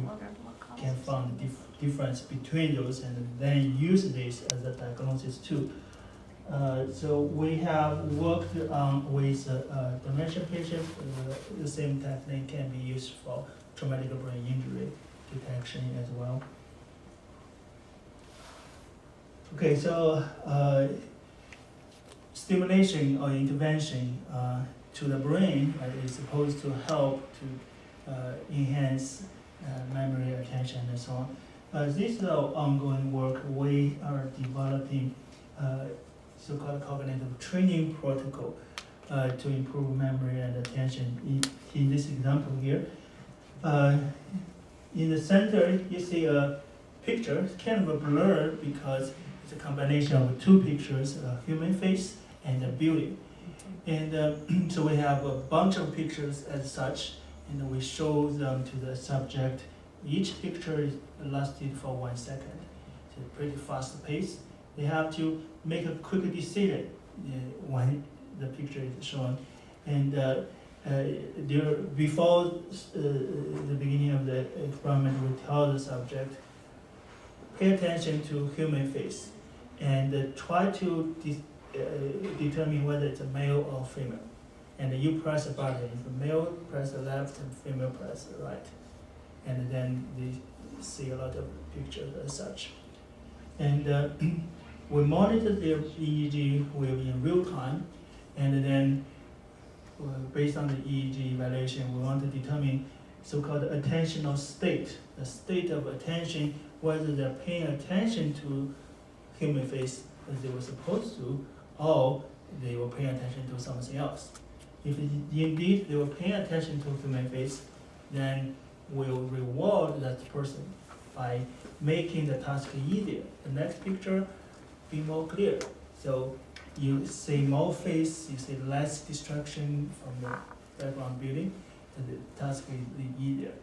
[SPEAKER 8] can find the difference between those, and then use this as a diagnosis too. So we have worked on with dementia patients. The same technique can be used for traumatic brain injury detection as well. Okay, so stimulation or intervention to the brain is supposed to help to enhance memory, attention, and so on. This is our ongoing work. We are developing so-called cognitive training protocol to improve memory and attention. In this example here, in the center you see a picture. It's kind of a blur because it's a combination of 2 pictures, a human face and a building. And so we have a bunch of pictures as such, and we show them to the subject. Each picture lasted for 1 second. It's a pretty fast pace. They have to make a quick decision when the picture is shown. And before the beginning of the experiment, we tell the subject, pay attention to human face and try to determine whether it's a male or female. And you press a button. If a male, press the left, and female, press the right. And then they see a lot of pictures as such. And we monitor their EEG wave in real time, and then based on the EEG evaluation, we want to determine so-called attentional state, the state of attention, whether they're paying attention to human face as they were supposed to, or they will pay attention to something else. If indeed they will pay attention to human face, then we'll reward that person by making the task easier. The next picture be more clear. So you see more face, you see less distraction from the background building, and the task is easier.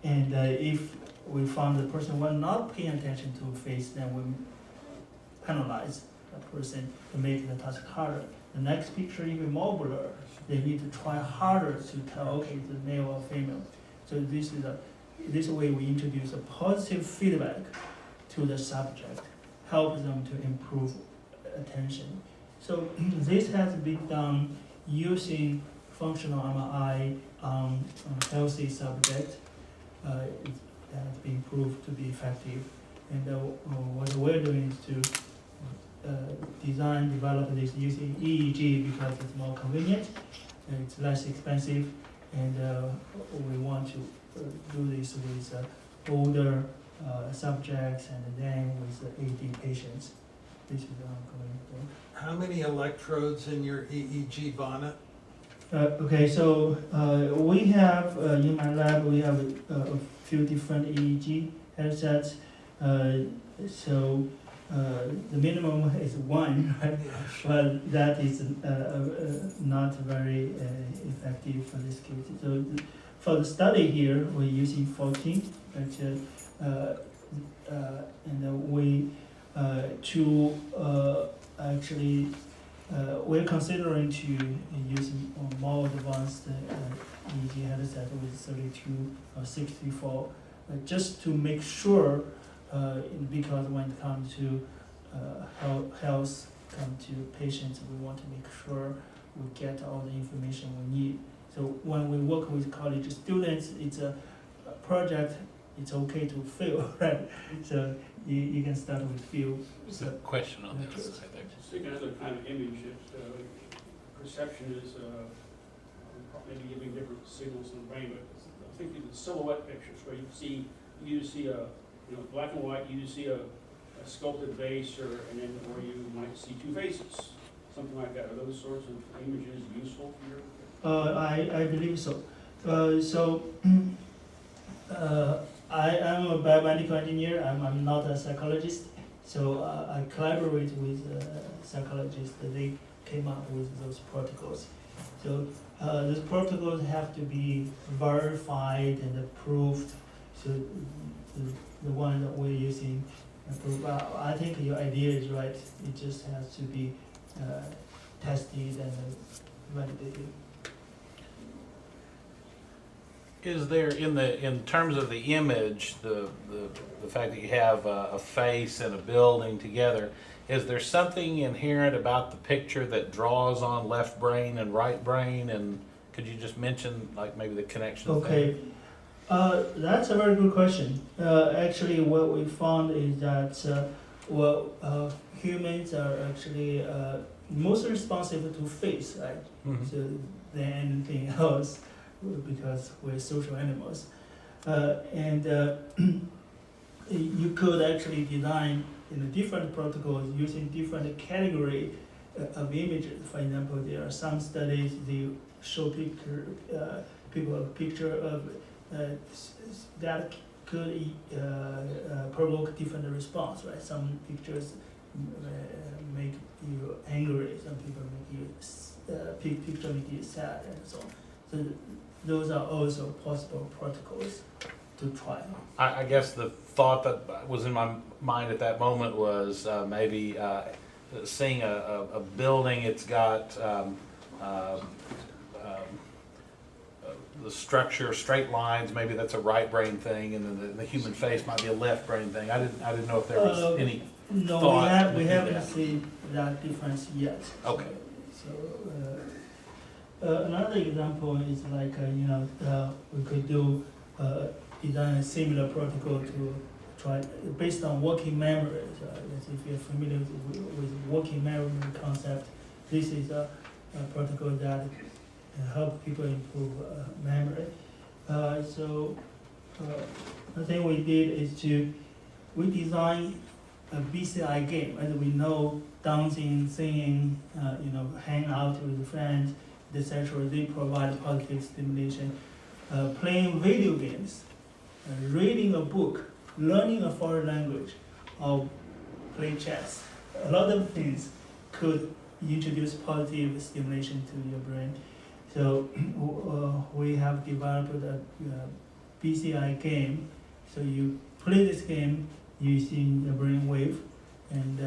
[SPEAKER 8] If we found the person will not pay attention to face, then we penalize that person to make the task harder. The next picture even more blurred. They need to try harder to tell, okay, it's a male or female. So this way we introduce a positive feedback to the subject, help them to improve attention. So this has been done using functional MRI on healthy subjects. It has been proved to be effective. And what we're doing is to develop this using EEG because it's more convenient, it's less expensive, and we want to do this with older subjects and then with AD patients. This is ongoing work.
[SPEAKER 6] How many electrodes in your EEG bonnet?
[SPEAKER 8] Okay, so we have, in my lab, we have a few different EEG headsets. The minimum is one, right? But that is not very effective for this case. So for the study here, we're using 14, and we we're considering to use more advanced EEG headset with 32 or 64, just to make sure. Because when it comes to health, come to patients, we want to make sure we get all the information we need. So when we work with college students, it's a project. It's okay to fail, right? So you can start with few.
[SPEAKER 3] There's a question on this. I think.
[SPEAKER 7] Speaking of other kind of image, perception is maybe giving different signals in the brain, but I'm thinking of silhouette pictures where you see a black and white, you see a sculpted face, or you might see two faces, something like that. Are those sorts of images useful for your?
[SPEAKER 8] I believe so. I am a biomedical engineer. I'm not a psychologist, so I collaborate with psychologists. They came up with those protocols. So those protocols have to be verified and approved. So the one that we're using, I think your idea is right. It just has to be tested and validated.
[SPEAKER 3] Is there in terms of the image, the fact that you have a face and a building together, is there something inherent about the picture that draws on left brain and right brain? And could you just mention like maybe the connection?
[SPEAKER 8] Okay. That's a very good question. Actually, what we found is that humans are actually most responsive to face, right?
[SPEAKER 3] Mm-hmm.
[SPEAKER 8] So than anything else, because we're social animals. You could actually design different protocols using different category of images. For example, there are some studies they show people a picture of that could provoke different response, right? Some pictures make you angry, some people make you picture make you sad, and so on. So those are also possible protocols to try.
[SPEAKER 3] I guess the thought that was in my mind at that moment was maybe seeing a building. It's got the structure, straight lines. Maybe that's a right brain thing, and then the human face might be a left brain thing. I didn't know if there was any.
[SPEAKER 8] No,
[SPEAKER 3] thought
[SPEAKER 8] we haven't
[SPEAKER 3] that.
[SPEAKER 8] seen that difference yet.
[SPEAKER 3] Okay.
[SPEAKER 8] Another example is like we could do design a similar protocol to try based on working memory. If you're familiar with working memory concept, this is a protocol that help people improve memory. The thing we did is we design a BCI game. As we know, dancing, singing, hang out with friends, etc. They provide positive stimulation. Playing video games, reading a book, learning a foreign language, or play chess. A lot of things could introduce positive stimulation to your brain. So we have developed a BCI game. So you play this game using the brain wave, and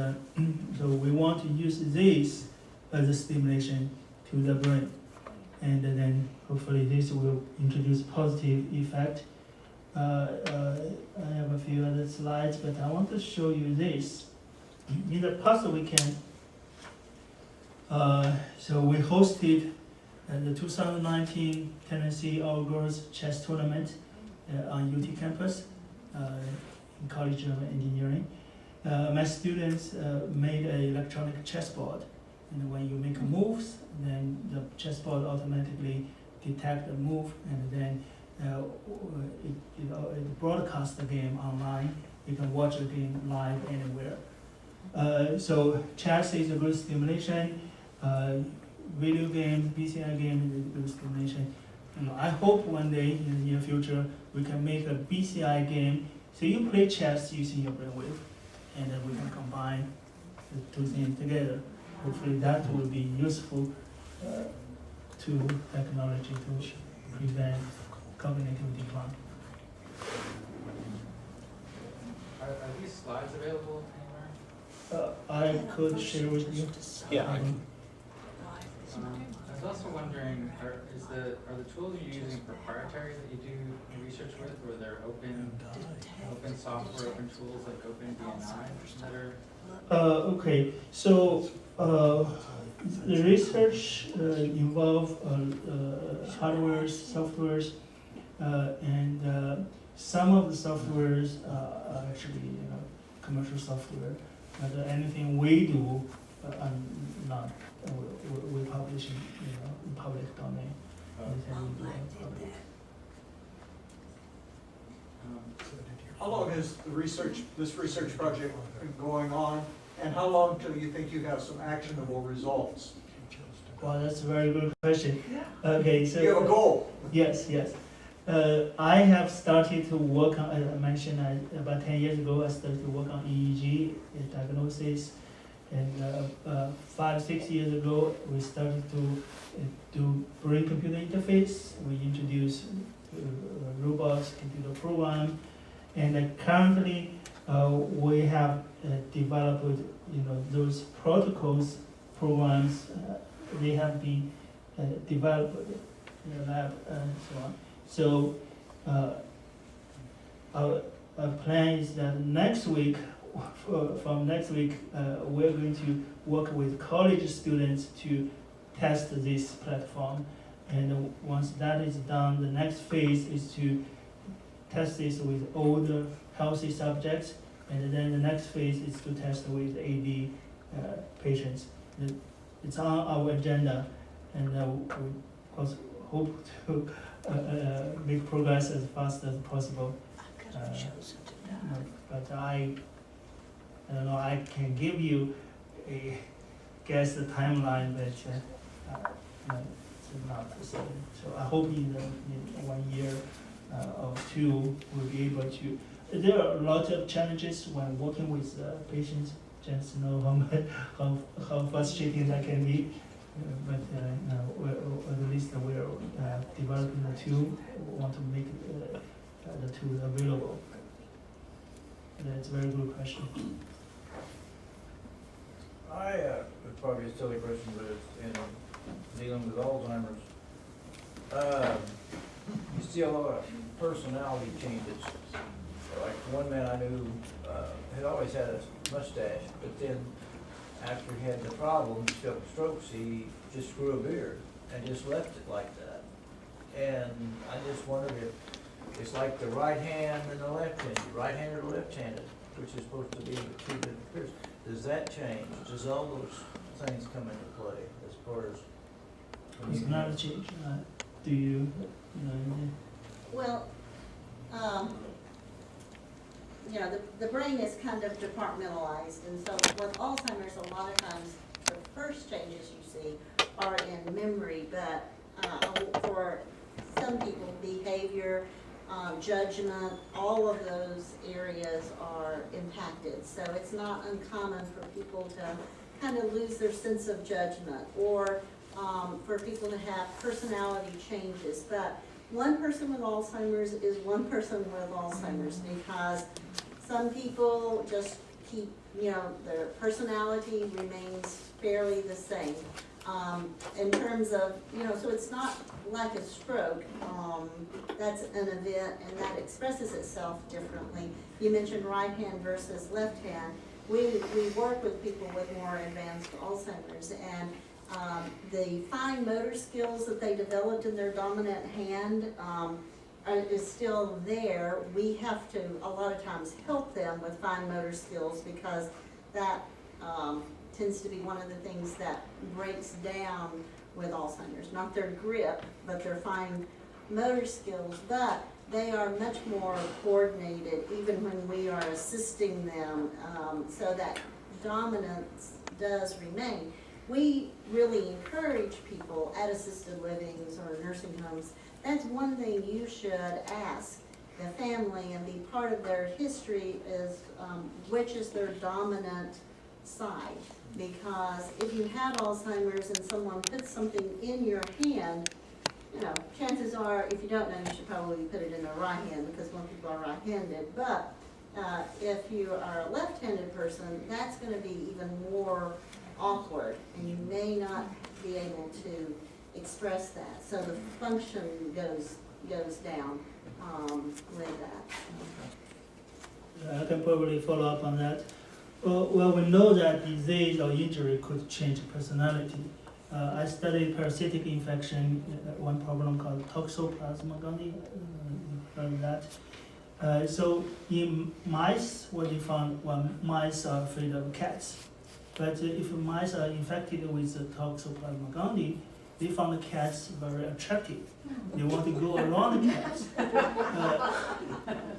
[SPEAKER 8] so we want to use this as a stimulation to the brain, and then hopefully this will introduce positive effect. I have a few other slides, but I want to show you this. In the past weekend, so we hosted the 2019 Tennessee All-Girls Chess Tournament on UT campus in College of Engineering. My students made an electronic chessboard, and when you make moves, then the chessboard automatically detects the move, and then it broadcasts the game online. You can watch the game live anywhere. So chess is a good stimulation. Video game, BCI game is a good stimulation. I hope one day in the near future we can make a BCI game. So you play chess using your brainwave, and then we can combine the two things together. Hopefully that will be useful to technology to prevent cognitive decline.
[SPEAKER 11] Are these slides available anywhere?
[SPEAKER 8] I could share with you.
[SPEAKER 3] Yeah.
[SPEAKER 11] I was also wondering, are the tools you're using proprietary that you do research with, or they're open software, open tools like OpenBNI that are?
[SPEAKER 8] Okay, so the research involve hardware, softwares, and some of the softwares are actually commercial software. But anything we do, not we publish in public domain.
[SPEAKER 9] How long has this research project been going on, and how long till you think you have some actionable results?
[SPEAKER 8] Well, that's a very good question. Okay, so
[SPEAKER 9] You have a goal.
[SPEAKER 8] Yes. I have started to work on, as I mentioned, about 10 years ago, I started to work on EEG diagnosis. And 5-6 years ago, we started to do brain-computer interface. We introduced robots, computer program, and currently we have developed, those protocols, programs. They have been developed in the lab and so on. So our plan is that next week. From next week, we're going to work with college students to test this platform. And once that is done, the next phase is to test this with older, healthy subjects. And then the next phase is to test with AD patients. It's on our agenda, and we of course hope to make progress as fast as possible. But I don't know, I can give you a guess the timeline, but it's not the same. So I hope in 1 year or two we'll be able to. There are a lot of challenges when working with patients. Just know how frustrating that can be. But at least we're developing the tool. We want to make the tool available. That's a very good question.
[SPEAKER 10] It's probably a silly question, but it's in dealing with Alzheimer's. You see a lot of personality changes. Like one man I knew had always had a mustache, but then after he had the problem, developed strokes, he just grew a beard and just left it like that. And I just wondered if it's like the right hand and the left hand, right-handed or left-handed, which is supposed to be the two different beards. Does that change? Does all those things come into play as far as?
[SPEAKER 8] Personality, do you,
[SPEAKER 4] Well, you know, the brain is kind of departmentalized, and so with Alzheimer's, a lot of times, the first changes you see are in memory, but for some people, behavior, judgment, all of those areas are impacted. So it's not uncommon for people to kind of lose their sense of judgment, or for people to have personality changes. But one person with Alzheimer's is one person with Alzheimer's, because some people just keep, you know, their personality remains fairly the same. In terms of, you know, so it's not like a stroke. That's an event, and that expresses itself differently. You mentioned right hand versus left hand. We work with people with more advanced Alzheimer's, and the fine motor skills that they developed in their dominant hand is still there. We have to, a lot of times, help them with fine motor skills, because that tends to be one of the things that breaks down with Alzheimer's. Not their grip, but their fine motor skills. But they are much more coordinated even when we are assisting them, so that dominance does remain. We really encourage people at assisted livings or nursing homes. That's one thing you should ask the family and be part of their history is which is their dominant side. Because if you have Alzheimer's and someone puts something in your hand, you know, chances are, if you don't know, you should probably put it in the right hand, because most people are right-handed. But if you are a left-handed person, that's going to be even more awkward, and you may not be able to express that. So the function goes down with that.
[SPEAKER 8] I can probably follow up on that. Well, we know that disease or injury could change personality. I studied parasitic infection, one problem called Toxoplasma gondii, heard that. So in mice, what they found, mice are afraid of cats. But if mice are infected with the Toxoplasma gondii, they found the cats very attractive. They want to go around the cats.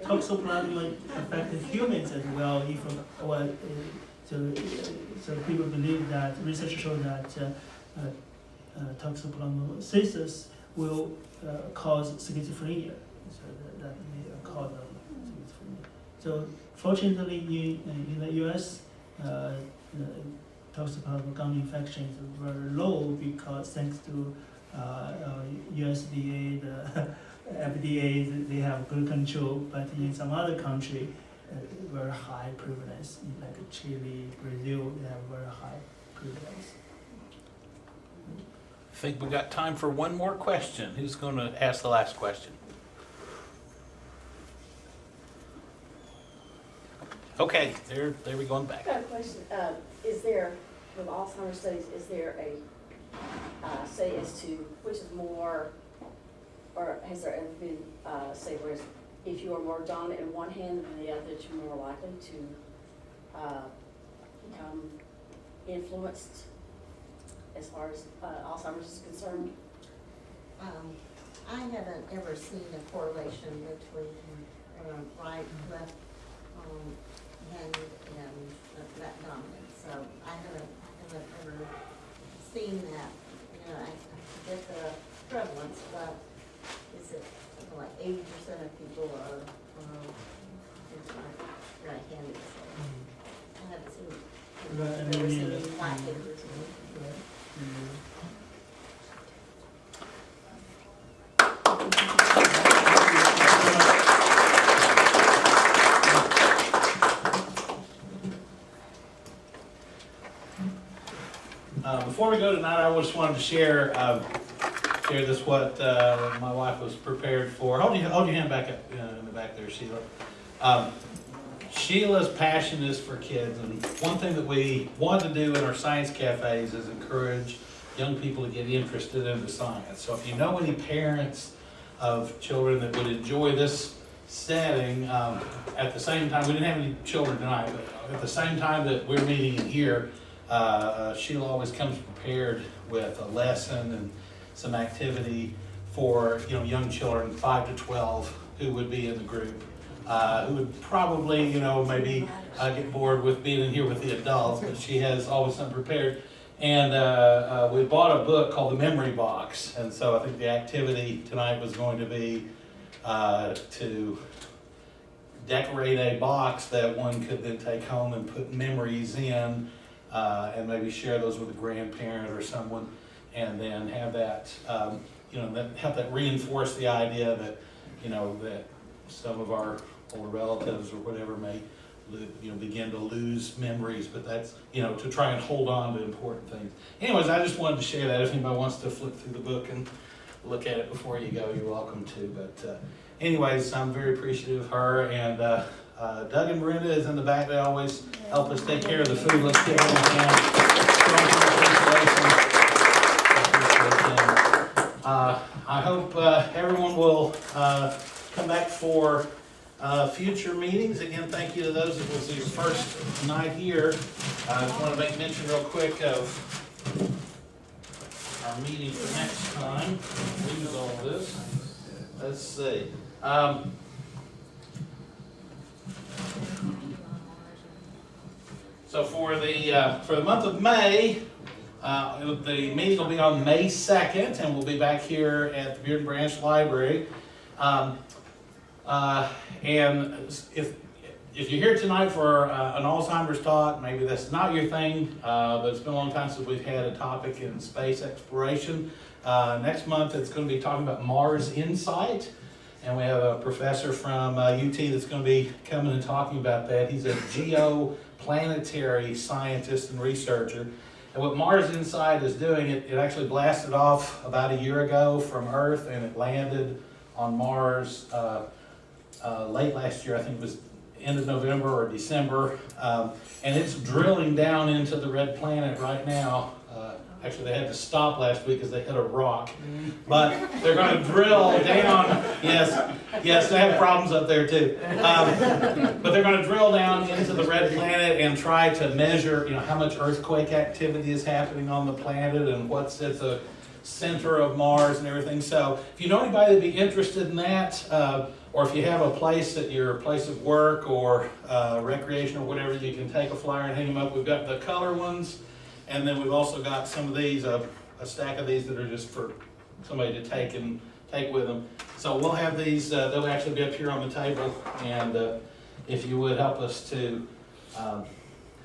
[SPEAKER 8] Toxoplasma affected humans as well. So people believe that, research shows that toxoplasmosis will cause schizophrenia. So that may cause schizophrenia. So fortunately, in the U.S., Toxoplasma gondii infection is very low, because thanks to USDA, the FDA, they have good control. But in some other country, very high prevalence. Like Chile, Brazil, they have very high prevalence.
[SPEAKER 3] I think we got time for one more question. Who's going to ask the last question? Okay, there we going back.
[SPEAKER 12] I've got a question. Is there, with Alzheimer's studies, is there a say as to which is more, or has there ever been say whereas if you are more dominant in one hand than the other, that you're more likely to become influenced as far as Alzheimer's is concerned?
[SPEAKER 4] I haven't ever seen a correlation between right and left hand and that dominance. So I haven't ever seen that. You know, I get the prevalence, but is it something like 80% of people are right-handed? So I haven't seen it. I've never seen any right-handers.
[SPEAKER 3] Before we go tonight, I just wanted to share this what my wife was prepared for. Hold your hand back up in the back there, Sheila. Sheila's passion is for kids, and one thing that we want to do in our science cafes is encourage young people to get interested in the science. So if you know any parents of children that would enjoy this setting, at the same time, we didn't have any children tonight, but at the same time that we're meeting in here, Sheila always comes prepared with a lesson and some activity for young children 5 to 12 who would be in the group who would probably, maybe get bored with being in here with the adults, but she has always something prepared. And we bought a book called The Memory Box, and so I think the activity tonight was going to be to decorate a box that one could then take home and put memories in, and maybe share those with a grandparent or someone, and then have that, help that reinforce the idea that, that some of our older relatives or whatever may, begin to lose memories, but that's, to try and hold on to important things. Anyways, I just wanted to share that. If anybody wants to flip through the book and look at it before you go, you're welcome to. But anyways, I'm very appreciative of her, and Doug and Brenda is in the back. They always help us take care of the food. Let's give them a hand. I hope everyone will come back for future meetings. Again, thank you to those that was your first night here. I just want to make mention real quick of our meeting for next time. Lose all this. Let's see. So for the month of May, the meeting will be on May 2nd, and we'll be back here at the Bearden Branch Library. And if you're here tonight for an Alzheimer's talk, maybe that's not your thing, but it's been a long time since we've had a topic in space exploration. Next month it's going to be talking about Mars Insight, and we have a professor from UT that's going to be coming and talking about that. He's a geoplanetary scientist and researcher. And what Mars Insight is doing, it actually blasted off about a year ago from Earth, and it landed on Mars late last year. I think it was end of November or December, and it's drilling down into the red planet right now. Actually, they had to stop last week because they hit a rock, but they're going to drill down. Yes, they have problems up there too. But they're going to drill down into the red planet and try to measure, how much earthquake activity is happening on the planet and what's at the center of Mars and everything. So, if you know anybody that'd be interested in that, or if you have a place at your place of work or recreation or whatever, you can take a flyer and hang them up. We've got the color ones, and then we've also got some of these, a stack of these that are just for somebody to take with them. So we'll have these, they'll actually be up here on the table, and if you would help us to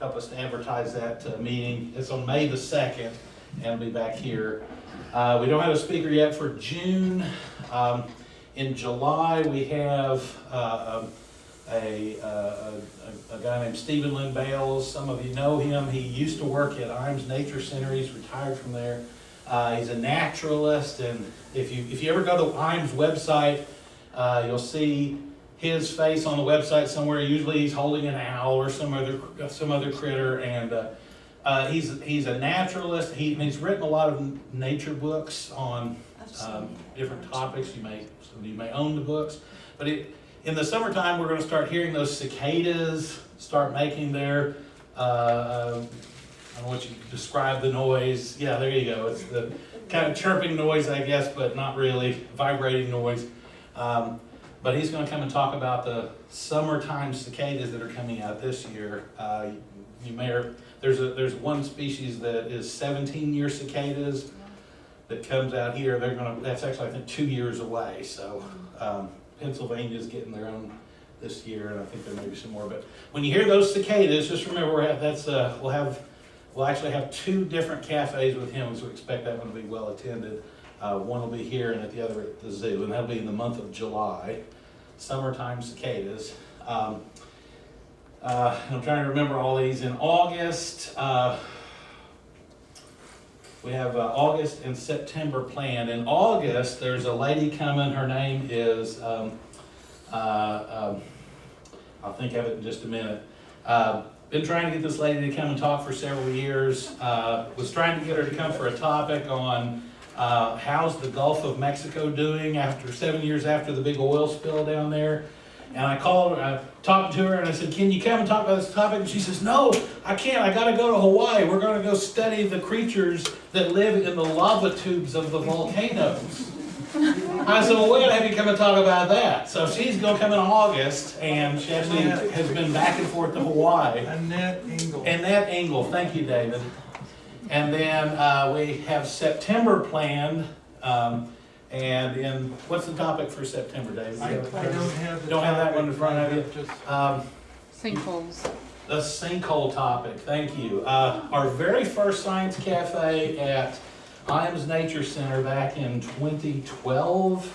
[SPEAKER 3] advertise that meeting. It's on May the 2nd, and it'll be back here. We don't have a speaker yet for June. In July, we have a guy named Stephen Lynn Bales. Some of you know him. He used to work at Imes Nature Center. He's retired from there. He's a naturalist, and if you ever go to Imes website, you'll see his face on the website somewhere. Usually, he's holding an owl or some other critter, and he's a naturalist. He's written a lot of nature books on different topics. Some of you may own the books, but in the summertime, we're going to start hearing those cicadas start making their, I don't know what you describe the noise. Yeah, there you go. It's the kind of chirping noise, I guess, but not really vibrating noise. But he's going to come and talk about the summertime cicadas that are coming out this year. There's one species that is 17-year cicadas that comes out here. That's actually, I think, 2 years away. So Pennsylvania's getting their own this year, and I think there may be some more. But when you hear those cicadas, just remember we'll actually have 2 different cafes with him, so we expect that one to be well attended. One will be here and the other at the zoo, and that'll be in the month of July. Summertime cicadas. And I'm trying to remember all these. In August, we have August and September planned. In August, there's a lady coming. Her name is, I'll think of it in just a minute. Been trying to get this lady to come and talk for several years. Was trying to get her to come for a topic on how's the Gulf of Mexico doing 7 years after the big oil spill down there. And I called her, talked to her, and I said, can you come and talk about this topic? And she says, no, I can't. I got to go to Hawaii. We're going to go study the creatures that live in the lava tubes of the volcanoes. I said, well, we're gonna have you come and talk about that. So she's gonna come in August, and she actually has been back and forth to Hawaii.
[SPEAKER 6] Annette Engel.
[SPEAKER 3] Annette Engel, thank you, David. And then we have September planned, and in, what's the topic for September, David?
[SPEAKER 6] I don't have the.
[SPEAKER 3] Don't have that one in front of you?
[SPEAKER 6] Just-
[SPEAKER 13] Sinkholes.
[SPEAKER 3] The sinkhole topic, thank you. Our very first Science Cafe at Iams Nature Center back in 2012.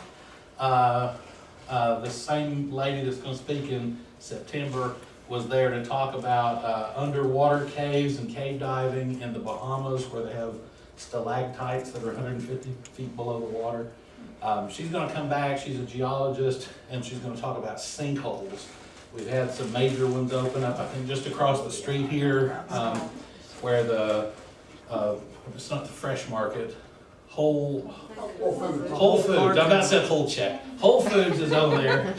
[SPEAKER 3] The same lady that's going to speak in September was there to talk about underwater caves and cave diving in the Bahamas, where they have stalactites that are 150 feet below the water. She's going to come back. She's a geologist, and she's going to talk about sinkholes. We've had some major ones open up, I think just across the street here, where the, it's not the Fresh Market, Whole Foods, I'm about to say Whole Check. Whole Foods is over there.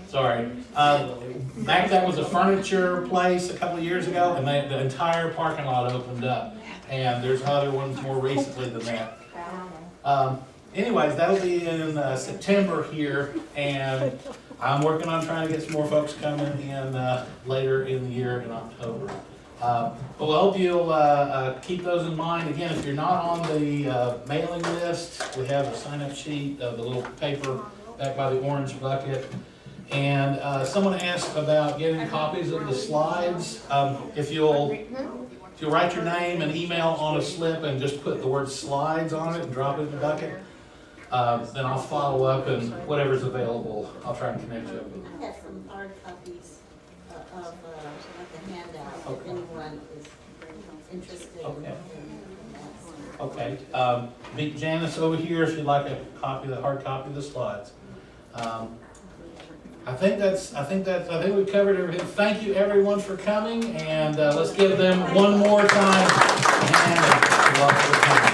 [SPEAKER 3] Sorry. Back that was a furniture place a couple of years ago, and the entire parking lot opened up. And there's other ones more recently than that. Anyways, that'll be in September here, and I'm working on trying to get some more folks coming in later in the year in October. But we'll hope you'll keep those in mind. Again, if you're not on the mailing list, we have a sign-up sheet, the little paper back by the orange bucket. And someone asked about getting copies of the slides. If you'll write your name and email on a slip and just put the word slides on it and drop it in the bucket, then I'll follow up, and whatever's available, I'll try and connect you up with.
[SPEAKER 4] I have some hard copies of the handout, if anyone is interested.
[SPEAKER 3] Okay.
[SPEAKER 4] in that.
[SPEAKER 3] Okay. Meet Janice over here if you'd like a copy, the hard copy of the slides. I think we've covered everything. Thank you everyone for coming, and let's give them one more time. And